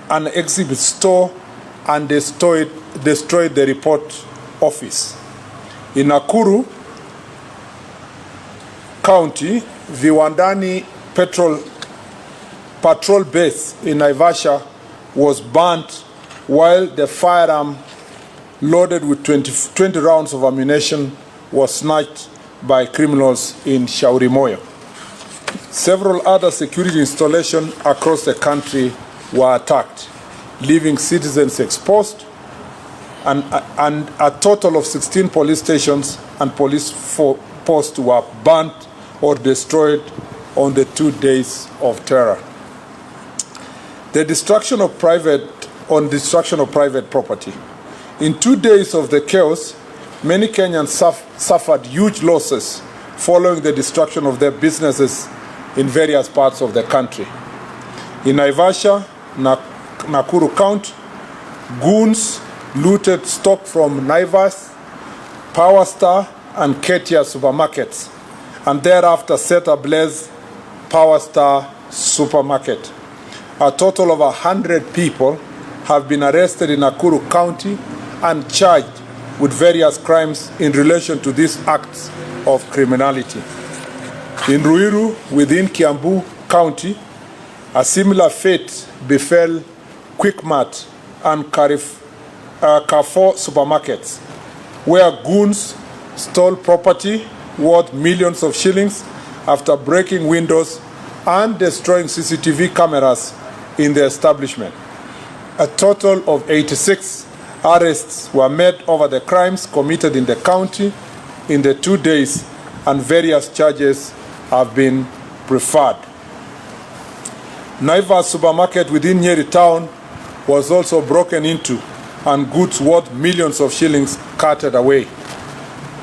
an exhibit store, and destroyed the report office. In Nakuru County, Viwandani patrol base in Naivasha was burnt while the firearm loaded with 20 rounds of ammunition was snatched by criminals in Shauri Moyo. Several other security installations across the country were attacked, leaving citizens exposed, and a total of 16 police stations and police posts were burnt or destroyed on the 2 days of terror. Destruction of private property. In 2 days of the chaos, many Kenyans suffered huge losses following the destruction of their businesses in various parts of the country. In Naivasha, Nakuru County, goons looted stock from Naivas, Power Star, and Ketia supermarkets, and thereafter set ablaze Power Star supermarket. A total of 100 people have been arrested in Nakuru County and charged with various crimes in relation to these acts of criminality. In Ruiru, within Kiambu County, a similar fate befell Quickmart and Carrefour supermarkets, where goons stole property worth millions of shillings after breaking windows and destroying CCTV cameras in the establishment. A total of 86 arrests were made over the crimes committed in the county in the 2 days, and various charges have been preferred. Naivas supermarket within Nyeri town was also broken into and goods worth millions of shillings carted away.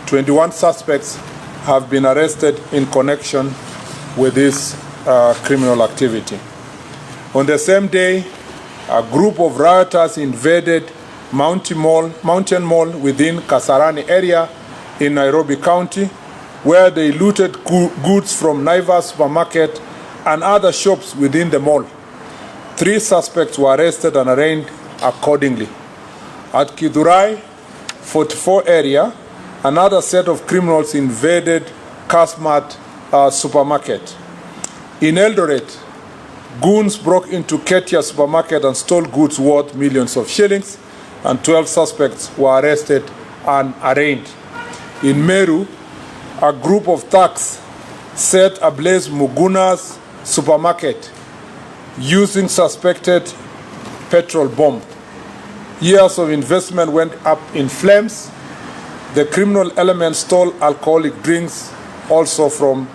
21 suspects have been arrested in connection with this criminal activity. On the same day, a group of rioters invaded Mountain Mall within Kasarani area in Nairobi County, where they looted goods from Naivas supermarket and other shops within the mall. 3 suspects were arrested and arraigned accordingly. At Kidurai 44 area, another set of criminals invaded Kasmat supermarket. In Eldoret, goons broke into Ketia supermarket and stole goods worth millions of shillings, and 12 suspects were arrested and arraigned. In Meru, a group of thugs set ablaze Muguna's supermarket using suspected petrol bomb. Years of investment went up in flames. The criminal element stole alcoholic drinks also from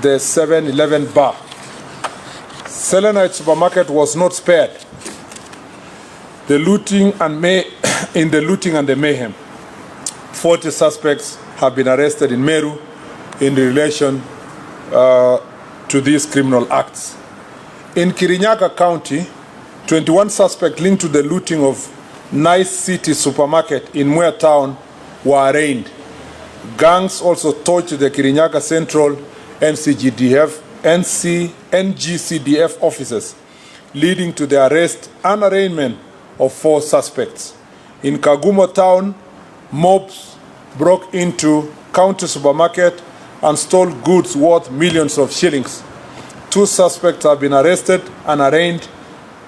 the 7-Eleven bar. Selenite supermarket was not spared in the looting and the mayhem. 40 suspects have been arrested in Meru in relation to these criminal acts. In Kirinyaga County, 21 suspects linked to the looting of Nice City supermarket in Mwea town were arraigned. Gangs also torched the Kirinyaga Central NGCDF offices, leading to the arrest and arraignment of 4 suspects. In Kagumo town, mobs broke into county supermarket and stole goods worth millions of shillings. 2 suspects have been arrested and arraigned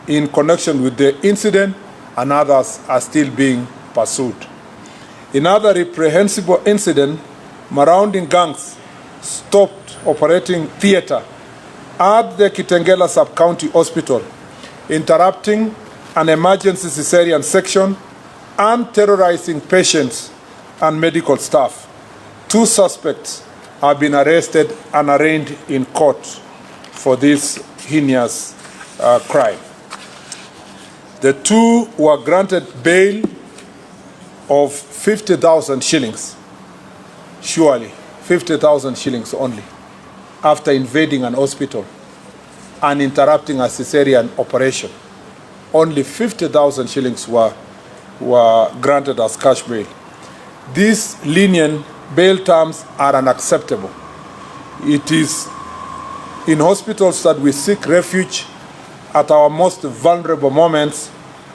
in connection with the incident, and others are still being pursued. In other reprehensible incident, Maraunding gangs stopped operating theater at the Kitengela Sub-County Hospital, interrupting an emergency cesarean section and terrorizing patients and medical staff. 2 suspects have been arrested and arraigned in court for this heinous crime. The 2 were granted bail of 50,000 shillings, surely 50,000 shillings only, after invading an hospital and interrupting a cesarean operation. Only 50,000 shillings were granted as cash bail. These lenient bail terms are unacceptable. It is in hospitals that we seek refuge at our most vulnerable moments,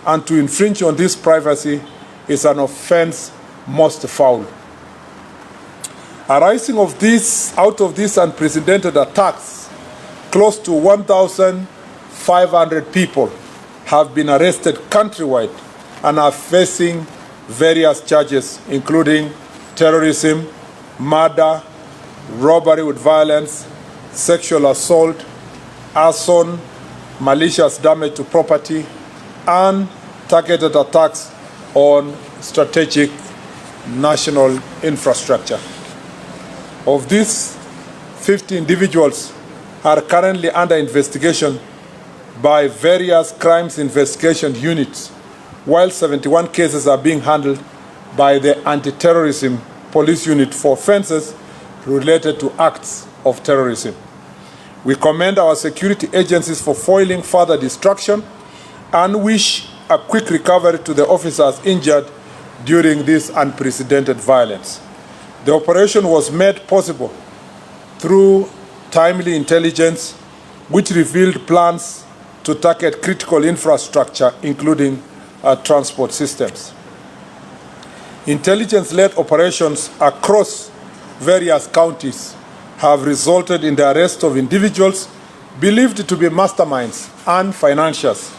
and to infringe on this privacy is an offense most foul. Arising out of these unprecedented attacks, close to 1,500 people have been arrested countrywide and are facing various charges, including terrorism, murder, robbery with violence, sexual assault, arson, malicious damage to property, and targeted attacks on strategic national infrastructure. Of these, 50 individuals are currently under investigation by various crimes investigation units, while 71 cases are being handled by the anti-terrorism police unit for offenses related to acts of terrorism. We commend our security agencies for foiling further destruction and wish a quick recovery to the officers injured during this unprecedented violence. The operation was made possible through timely intelligence, which revealed plans to target critical infrastructure, including transport systems. Intelligence-led operations across various counties have resulted in the arrest of individuals believed to be masterminds and financiers,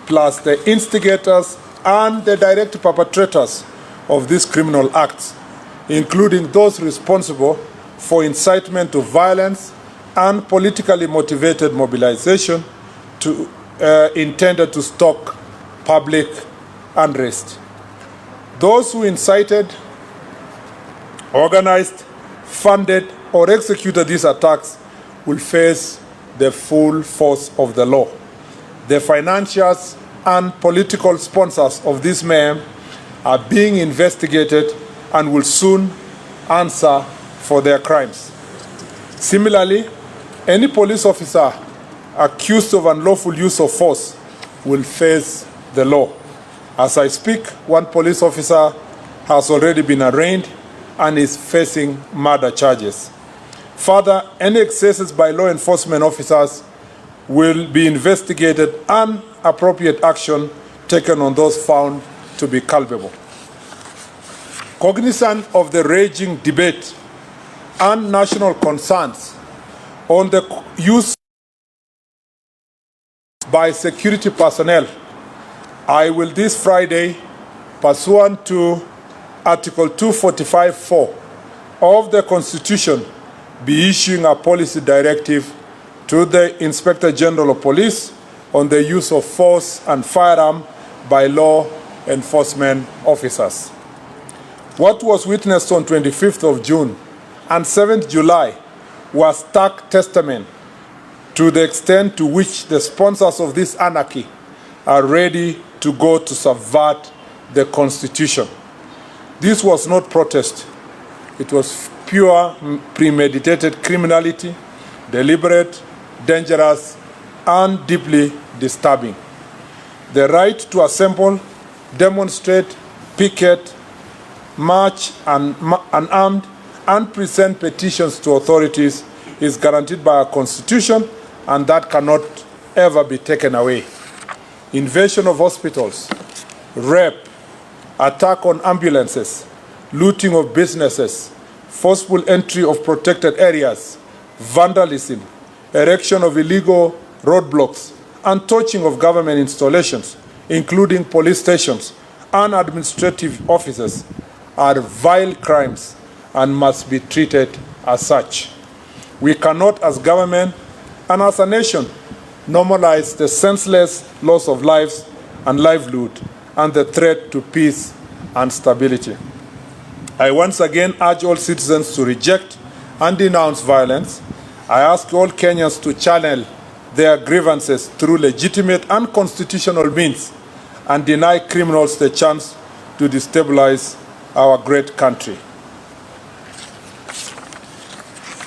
plus the instigators and the direct perpetrators of these criminal acts, including those responsible for incitement to violence and politically motivated mobilization intended to stoke public unrest. Those who incited, organized, funded, or executed these attacks will face the full force of the law. The financiers and political sponsors of this mayhem are being investigated and will soon answer for their crimes. Similarly, any police officer accused of unlawful use of force will face the law. As I speak, one police officer has already been arraigned and is facing murder charges. Further, any excesses by law enforcement officers will be investigated and appropriate action taken on those found to be culpable. Cognizant of the raging debate and national concerns on the use by security personnel, I will this Friday, pursuant to Article 245(4) of the Constitution, be issuing a policy directive to the Inspector General of Police on the use of force and firearm by law enforcement officers. What was witnessed on 25th of June and 7th July was stark testament to the extent to which the sponsors of this anarchy are ready to go to subvert the Constitution. This was not protest. It was pure premeditated criminality, deliberate, dangerous, and deeply disturbing. The right to assemble, demonstrate, picket, march unarmed, and present petitions to authorities is guaranteed by our Constitution, and that cannot ever be taken away. Invasion of hospitals, rape, attack on ambulances, looting of businesses, forceful entry of protected areas, vandalism, erection of illegal roadblocks, and torching of government installations, including police stations and administrative offices, are vile crimes and must be treated as such. We cannot, as government and as a nation, normalize the senseless loss of lives and livelihood and the threat to peace and stability. I once again urge all citizens to reject and denounce violence. I ask all Kenyans to channel their grievances through legitimate and constitutional means and deny criminals the chance to destabilize our great country.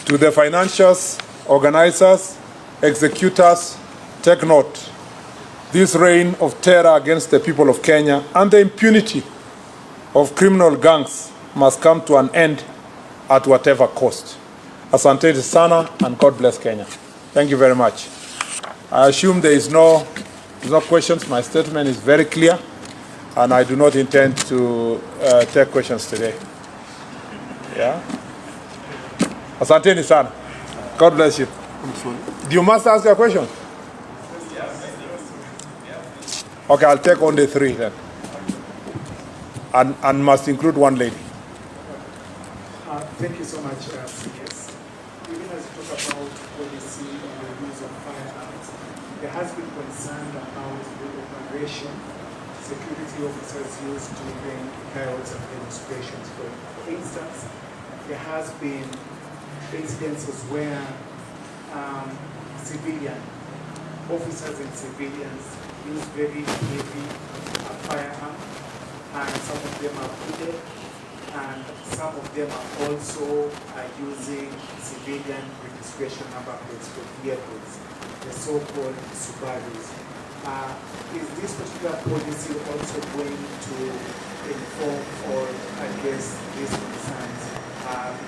To the financiers, organizers, executors, take note. This reign of terror against the people of Kenya and the impunity of criminal gangs must come to an end at whatever cost. Asante sana, and God bless Kenya. Thank you very much. I assume there is no questions. My statement is very clear, and I do not intend to take questions today. Yeah? Asante sana. God bless you. You must ask a question. Okay, I'll take only 3 then. And must include 1 lady. Thank you so much, CS. Even as you talk about policy on the use of firearms, there has been concern about the operation security officers use during riots and demonstrations. For instance, there has been incidences where civilian officers and civilians use very heavy firearm, and some of them are wounded, and some of them are also using civilian registration number plates for vehicles, the so-called Subarus. Is this particular policy also going to inform or address these concerns?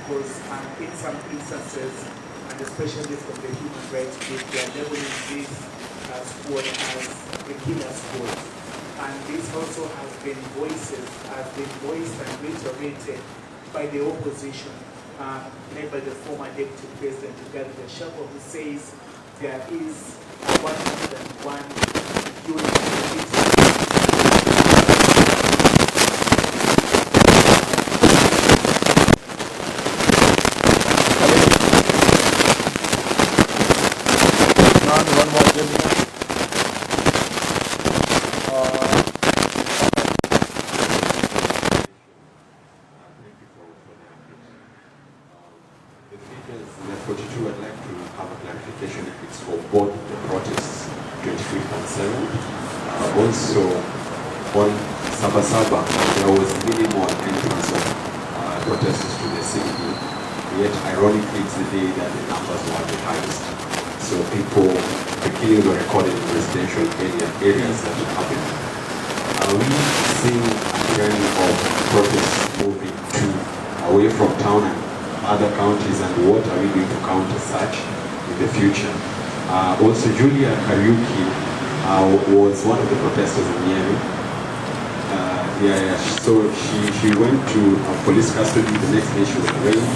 Because in some instances, and especially from the human rights group, they are labeling this squad as the killer squad. And this also has been voiced and reiterated by the opposition, led by the former Deputy President Rigathi Gachagua, who says there is 101 units. Also, on Sabasaba, there was minimal entrance of protesters to the city. Yet, ironically, it's the day that the numbers were the highest. So the killings were recorded in residential areas that happened. Are we seeing a trend of protests moving away from town and other counties, and what are we going to counter such in the future? Also, Julia Kariuki was one of the protesters in Miami. So she went to police custody. The next day she was arraigned.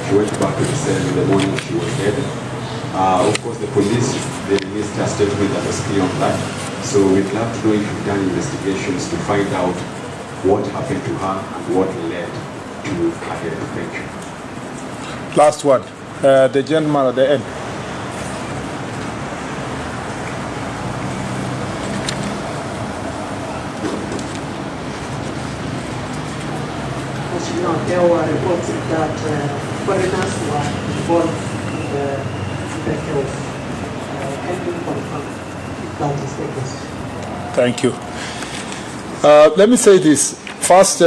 She went back to the cell. In the morning she was dead. Of course, the police, they released a statement that was clear on that. So we'd love to know if you've done investigations to find out what happened to her and what led to her death. Thank you. Last one. The gentleman at the end. There were reports that foreigners were involved in the chaos. Can you confirm if that is the case? Thank you. Let me say this. First,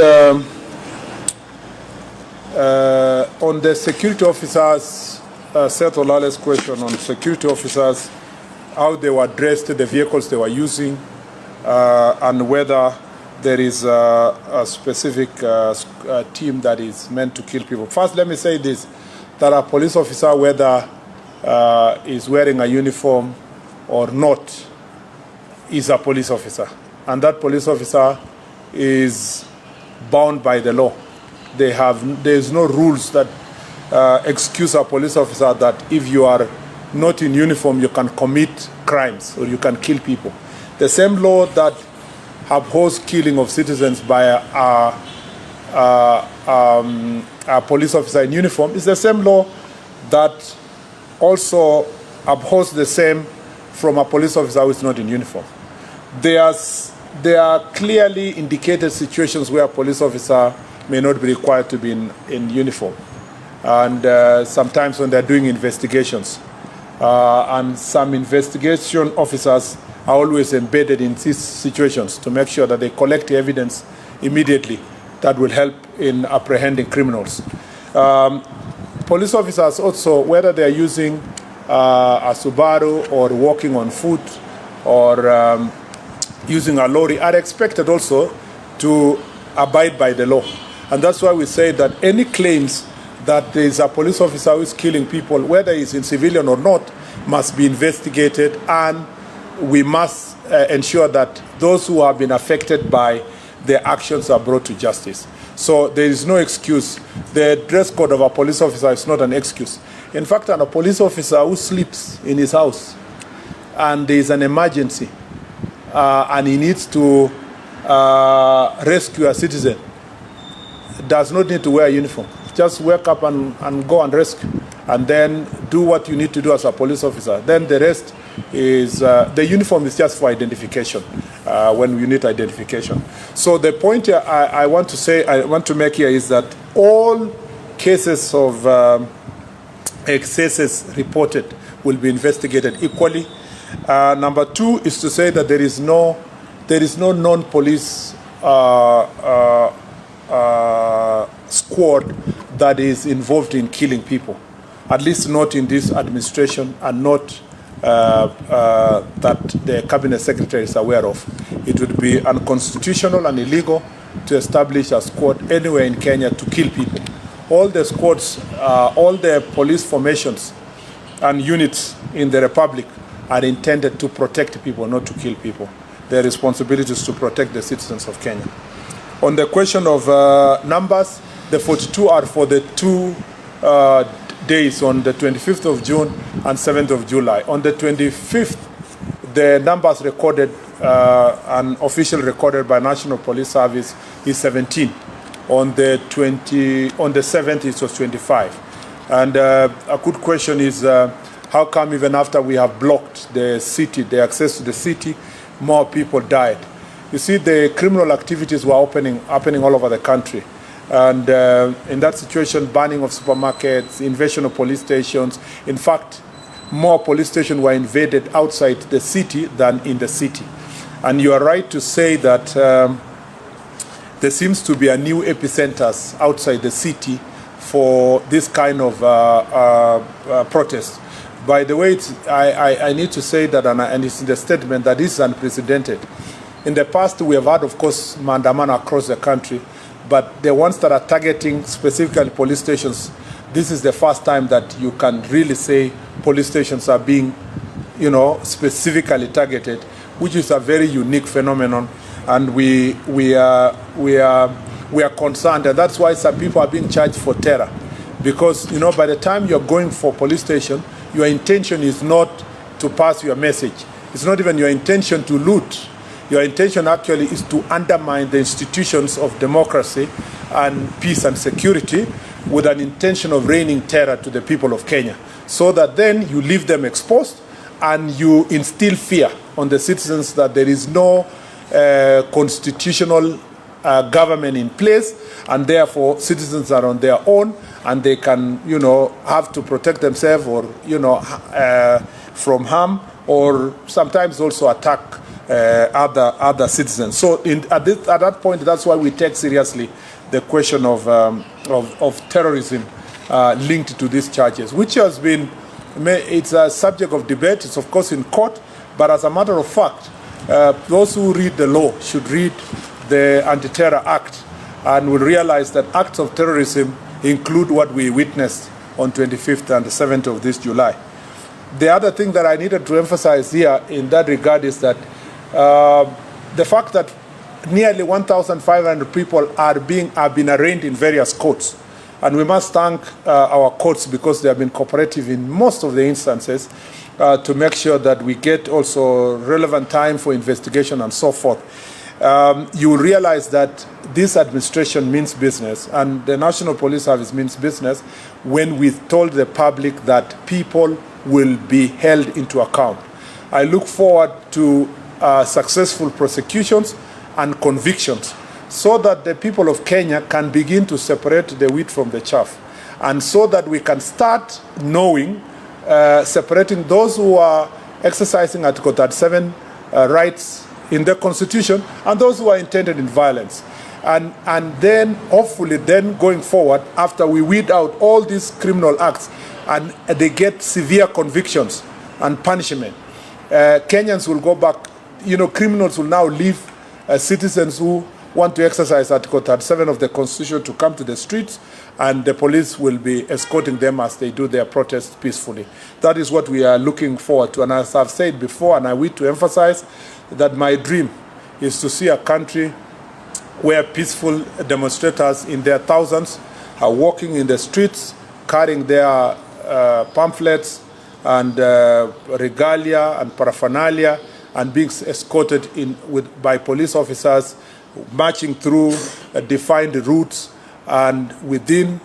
on the security officers, Seth Olale's question on security officers, how they were dressed, the vehicles they were using, and whether there is a specific team that is meant to kill people. First, let me say this, that a police officer, whether is wearing a uniform or not, is a police officer. And that police officer is bound by the law. There's no rules that excuse a police officer that if you are not in uniform, you can commit crimes or you can kill people. The same law that abhors killing of citizens by a police officer in uniform is the same law that also abhors the same from a police officer who is not in uniform. There are clearly indicated situations where a police officer may not be required to be in uniform. And sometimes when they're doing investigations. And some investigation officers are always embedded in these situations to make sure that they collect evidence immediately that will help in apprehending criminals. Police officers also, whether they're using a Subaru or walking on foot or using a lorry, are expected also to abide by the law. And that's why we say that any claims that there is a police officer who is killing people, whether he's in civilian or not, must be investigated, and we must ensure that those who have been affected by their actions are brought to justice. So there is no excuse. The dress code of a police officer is not an excuse. In fact, a police officer who sleeps in his house and there is an emergency and he needs to rescue a citizen, does not need to wear a uniform. Just wake up and go and rescue, and then do what you need to do as a police officer. Then the rest is, the uniform is just for identification, when you need identification. So the point here I want to make here is that all cases of excesses reported will be investigated equally. Number two is to say that there is no non-police squad that is involved in killing people, at least not in this administration, and not that the cabinet secretary is aware of. It would be unconstitutional and illegal to establish a squad anywhere in Kenya to kill people. All the squads, all the police formations and units in the Republic are intended to protect people, not to kill people. Their responsibility is to protect the citizens of Kenya. On the question of numbers, the 42 are for the 2 days, on the 25th of June and 7th of July. On the 25th, the numbers recorded, and official recorded by National Police Service, is 17. On the 7th, it was 25. And a good question is, how come even after we have blocked the city, the access to the city, more people died? You see, the criminal activities were happening all over the country. And in that situation, banning of supermarkets, invasion of police stations. In fact, more police stations were invaded outside the city than in the city. And you are right to say that there seems to be a new epicenters outside the city for this kind of protest. By the way, I need to say that, and it's in the statement, that this is unprecedented. In the past, we have had, of course, maandamano across the country, but the ones that are targeting specifically police stations, this is the first time that you can really say police stations are being, specifically targeted, which is a very unique phenomenon, and we are concerned, and that's why some people are being charged for terror, because by the time you're going for police station, your intention is not to pass your message. It's not even your intention to loot. Your intention actually is to undermine the institutions of democracy and peace and security, with an intention of raining terror to the people of Kenya, so that then you leave them exposed and you instill fear on the citizens that there is no constitutional government in place, and therefore citizens are on their own, and they can, have to protect themselves, or, from harm, or sometimes also attack other citizens. So at that point, that's why we take seriously the question of terrorism linked to these charges, which has been, it's a subject of debate. It's of course in court, but as a matter of fact, those who read the law should read the Anti-Terror Act and will realize that acts of terrorism include what we witnessed on 25th and the 7th of this July. The other thing that I needed to emphasize here in that regard is that the fact that nearly 1,500 people have been arraigned in various courts. And we must thank our courts, because they have been cooperative in most of the instances to make sure that we get also relevant time for investigation and so forth. You will realize that this administration means business, and the National Police Service means business, when we told the public that people will be held into account. I look forward to successful prosecutions and convictions, so that the people of Kenya can begin to separate the wheat from the chaff, and so that we can start knowing, separating those who are exercising Article 37 rights in the Constitution, and those who are intended in violence. And then, hopefully, then going forward, after we weed out all these criminal acts, and they get severe convictions and punishment, Kenyans will go back. Criminals will now leave citizens who want to exercise Article 37 of the Constitution to come to the streets, and the police will be escorting them as they do their protests peacefully. That is what we are looking forward to. And as I've said before, and I wish to emphasize, that my dream is to see a country where peaceful demonstrators in their thousands are walking in the streets, carrying their pamphlets and regalia and paraphernalia, and being escorted by police officers, marching through defined routes and within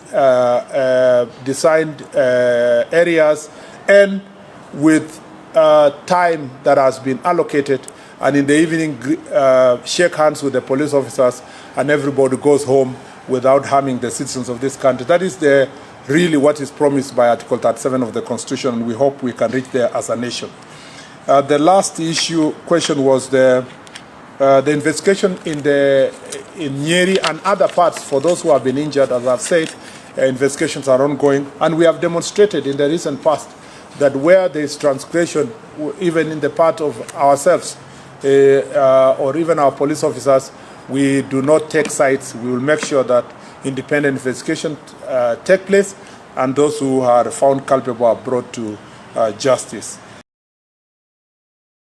designed areas, and with time that has been allocated, and in the evening shake hands with the police officers, and everybody goes home without harming the citizens of this country. That is really what is promised by Article 37 of the Constitution, and we hope we can reach there as a nation. The last question was the investigation in Nyeri and other parts. For those who have been injured, as I've said, investigations are ongoing, and we have demonstrated in the recent past that where there is transgression, even in the part of ourselves or even our police officers, we do not take sides. We will make sure that independent investigation take place, and those who are found culpable are brought to justice.